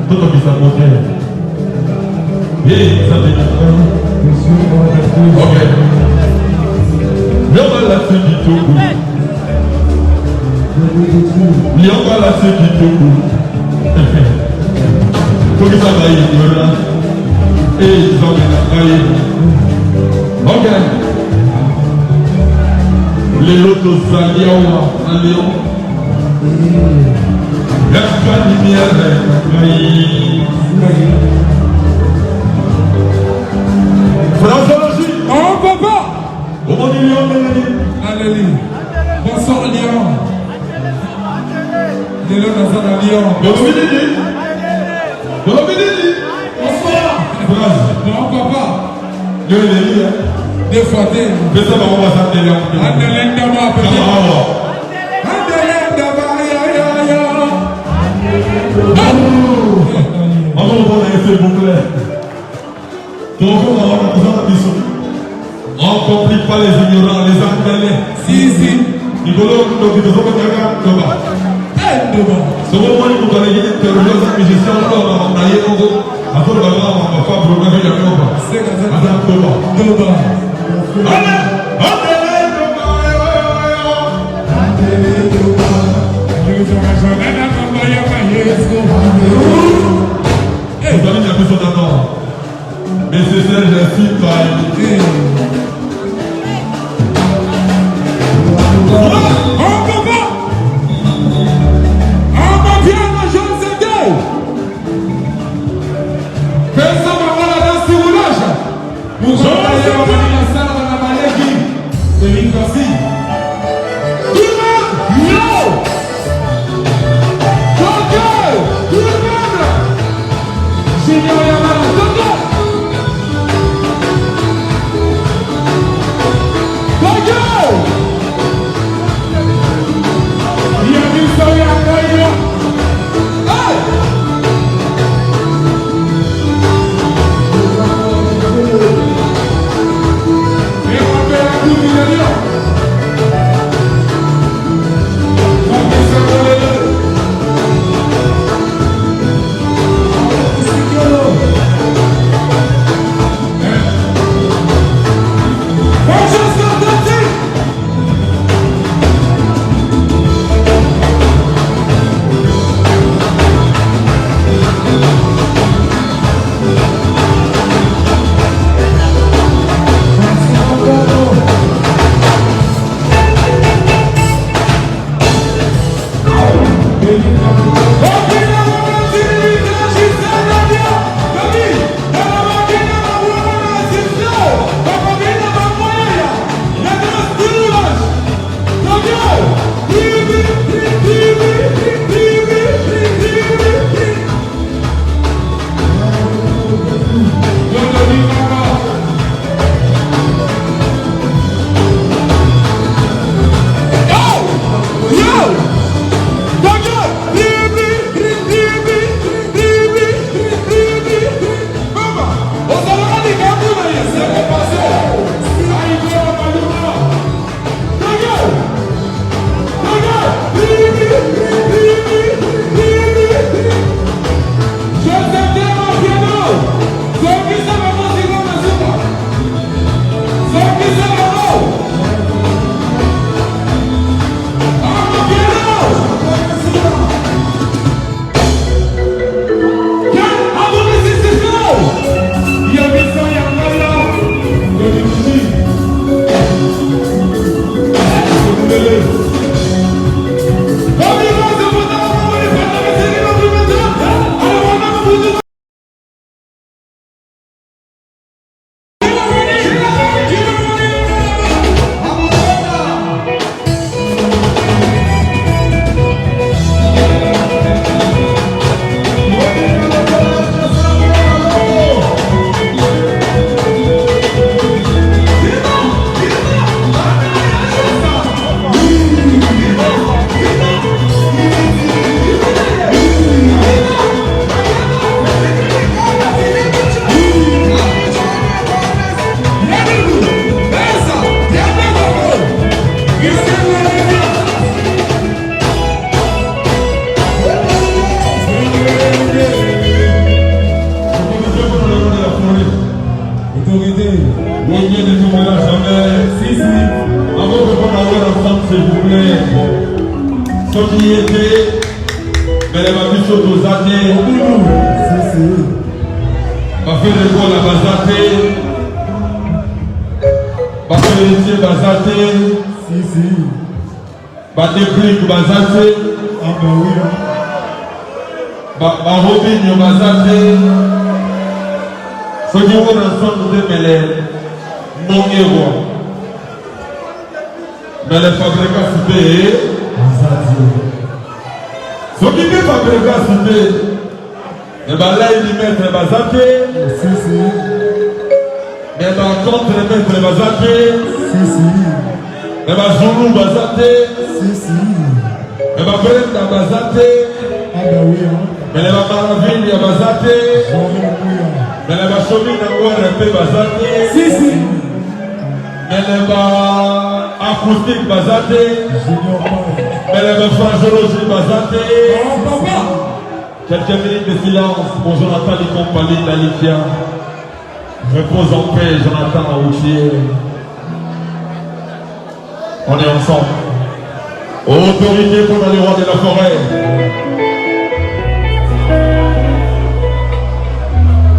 tout qui s'en a voulu. Et ça veut dire ok. Léon va la suite du tout. Léon va la suite du tout. Tout qui s'en va y voilà. Et ils ont bien ok. Les lotos à Léon, à Léon. La lumière François, oh papa! Comment dit Léon? Alléluia. Bonsoir Léon. Léon dans un Léon. Bonsoir. Non papa. Léon est là. Des fois t'es. Mais ça va on va s'appeler Léon. Adeline d'abord petit. Adeline d'abord on va voir s'il vous plaît. Donc on ne complique pas les ignorants, les embellés. Si. Nicolas, donc ils ont fait ce moment où vous allez dire que les musiciens ont allé au groupe, après le bain, on va faire problème avec la Coba. C'est vous avez une personne d'attendre. Mais c'est ça, j'incite par biso tozate bafere ekola bazate bapolisie bazate badeplike bazate barobinio bazate soki wana nsondo te mele mongerwa mele fabrikasi te soki mpe fabrikasi te ebalai limetre baza te me bacontre metre baza te me bazulu baza te me babrenda baza te mele bamaravili ya baza te mele bashomi na ngwere mpe baza te mele baacoustique baza te mele bafrangologie baza te. Quelques minutes de silence pour Jonathan et compagnie d'Alifia. Repose en paix, Jonathan Aouchier. On est ensemble. Autorité pour le roi de la forêt.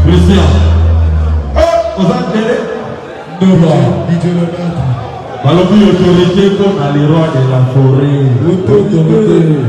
Christian. Oh, vous avez Malobi autorité pour le roi de la forêt. Autorité.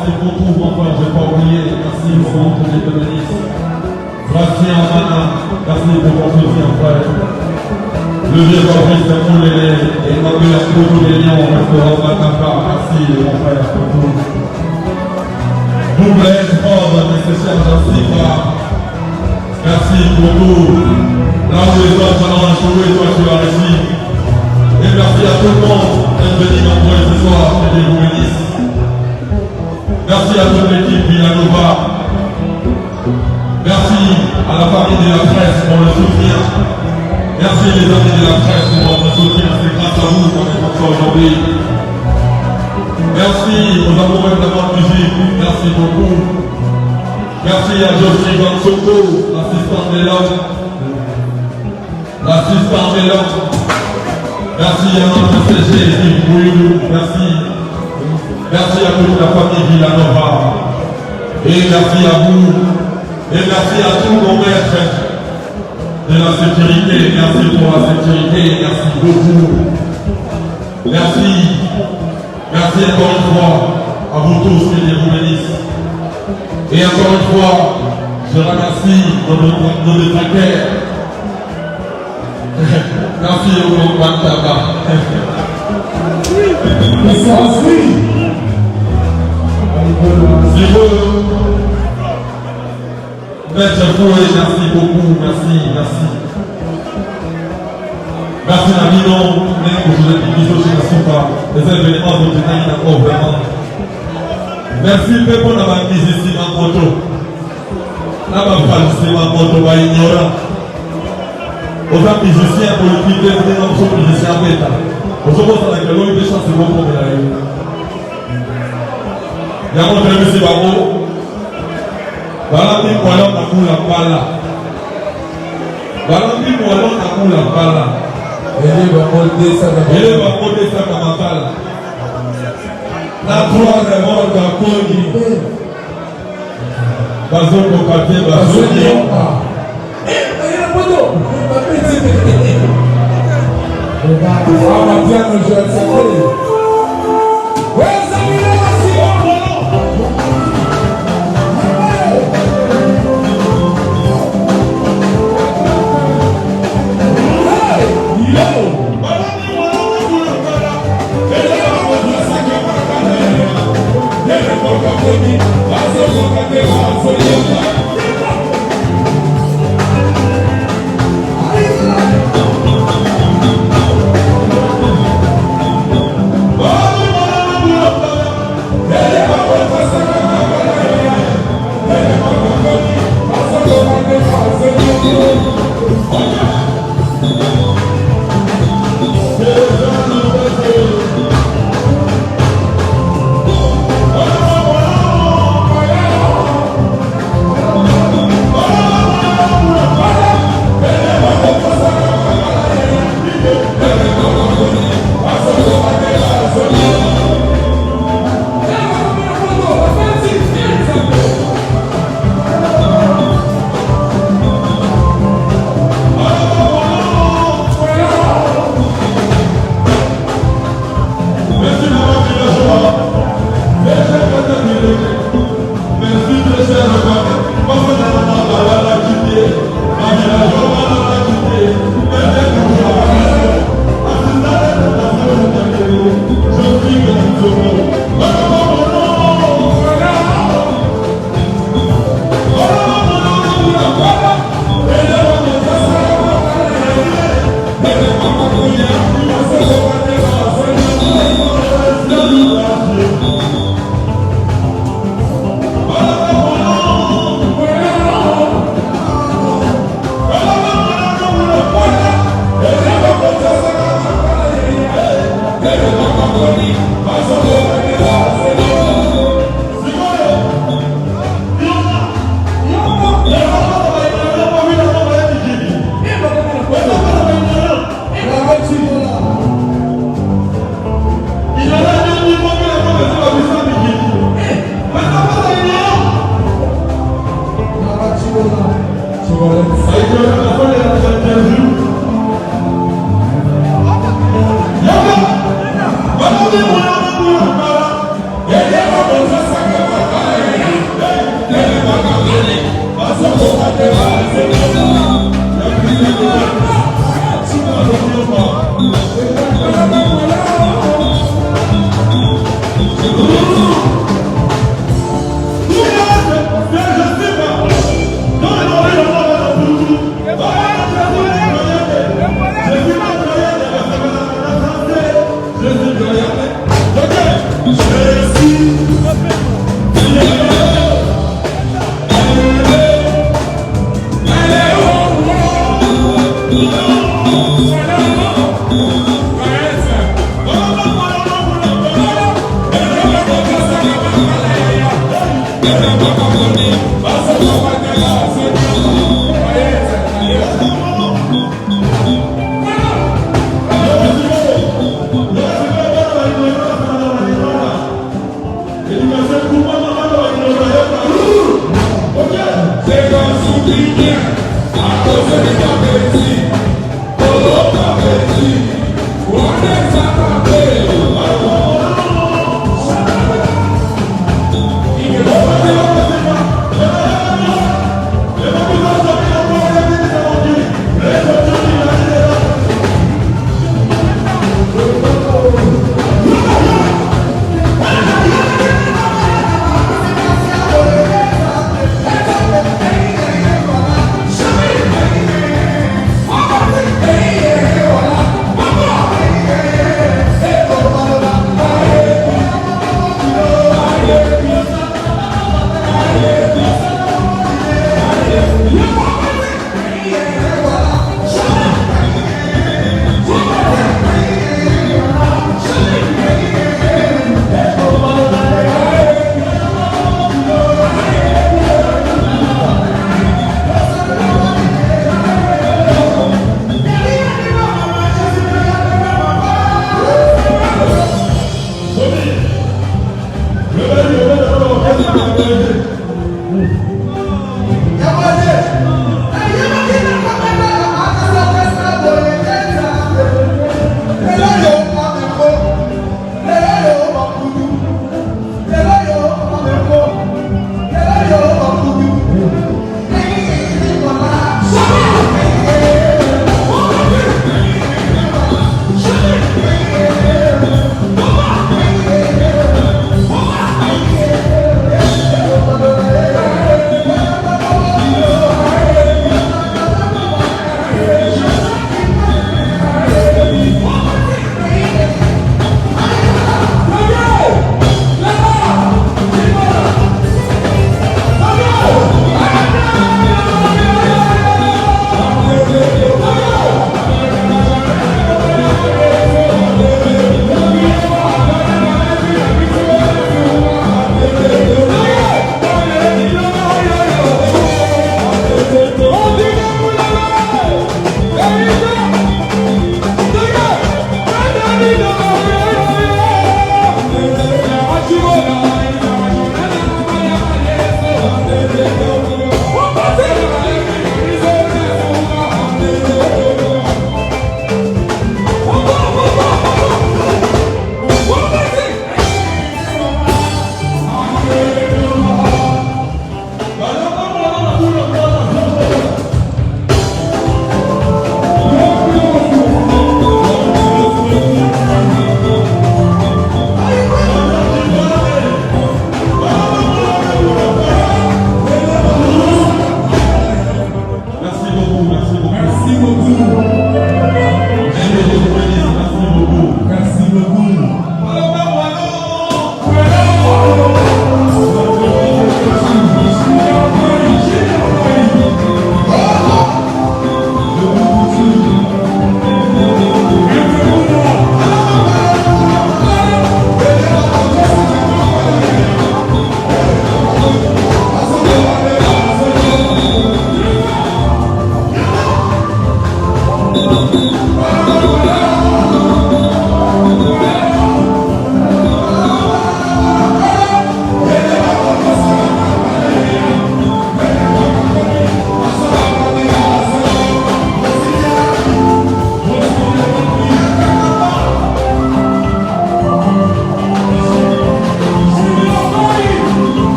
merci pour tout, mon frère, je n'ai pas oublié. Merci pour mon tour de bénisse. Merci en main, merci pour ton soutien, frère. Le vieux Fabrice de Moulélé et ma belle Koto des Lions, restaurant Mataka, merci mon frère pour tout. Double Ford, nécessaire, merci pas. Merci pour tout. Là où les autres ont échoué, toi tu as réussi. Et merci à tout le monde d'être venu nombreux ce soir, que Dieu vous bénisse. Merci à toute l'équipe Villanova. Merci à la famille de la presse pour le soutien. Merci les amis de la presse pour votre soutien. C'est grâce à vous qu'on est comme ça aujourd'hui. Merci aux amoureux de la bonne musique. Merci beaucoup. Merci à Josie Gansoko, l'assistant de l'homme. L'assistant de l'homme. Merci à notre CG, Yves Bouillou. Merci. Merci à toute la famille Villanova. Et merci à vous. Et merci à tous nos maîtres de la sécurité. Merci pour la sécurité. Merci beaucoup. Merci. Merci encore une fois à vous tous, que Dieu vous bénisse. Et encore une fois, je remercie nos détracteurs. Merci au groupe Mantaba. Si vous, Maître Foué, merci beaucoup, merci. Merci à Minon, même que je vous ai dit qu'ils sont chez la Souka, les événements de Tinaï d'accord vraiment. Merci pour la mise ici en photo. La mise en photo va ignorer. Aux musiciens politiques, les gens sont musiciens en bêta. Aux autres, avec le lot de chance, c'est bon pour la rue. Il y a mon frère, M. Babo. Voilà, puis moi, l'homme a coulé la balle. Voilà, puis moi, l'homme a coulé la balle. Elle va monter ça comme un balle. La croix de mort d'un coni. Bazo Kokate, Bazo Niomba.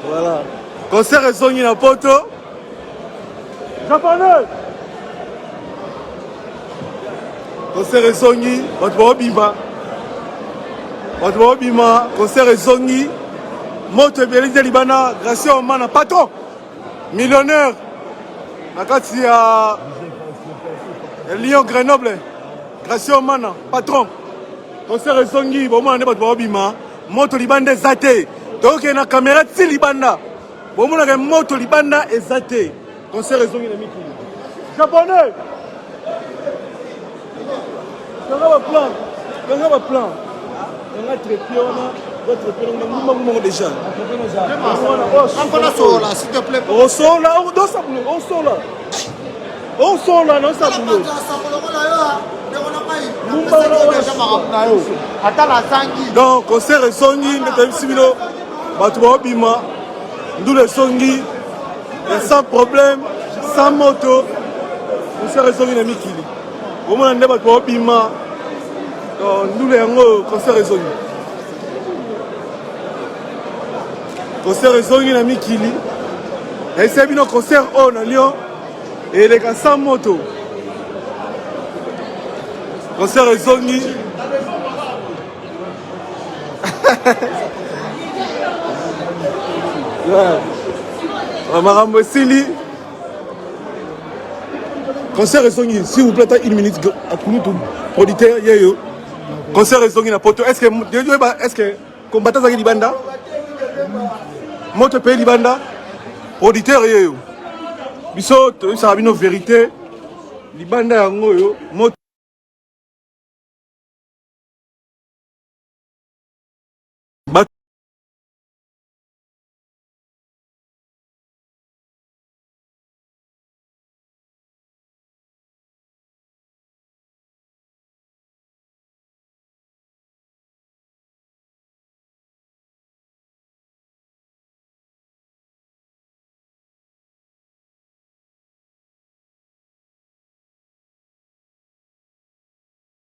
Voilà. Concert ezongi na poto. Japonais. Concert ezongi, bato baobima. Bato baobima, concert ezongi. Moto ebelize libana, Gracie Omana, patron. Millionnaire. Na kati ya Lyon Grenoble. Gracie Omana, patron. Concert ezongi, bomona ne bato baobima. Moto libanda ezate. Donc na caméra ti libanda. Bomona ke moto libanda ezate. Concert ezongi na mikili. Japonais. Yanga ba plan. Yanga trépied on a votre déjà. Sola, s'il te plaît. On sola, on sola, non ça boulot. Donc concert ezongi ndeta sibilo bato baobima ndule songi sans problème sans moto concert ezongi na mikili omona nde bato baobima ndule yango concert ezongi na mikili esebi no concert oyo na Lyon eleka sans moto concert ezongi makambo esili concert ezongi s'il vous plaît une minute akulutu producteur yeyo concert ezongi na poto est-ce que combattant zaki libanda moto pe libanda producteur yeyo biso to ça bino vérité libanda yango yo moto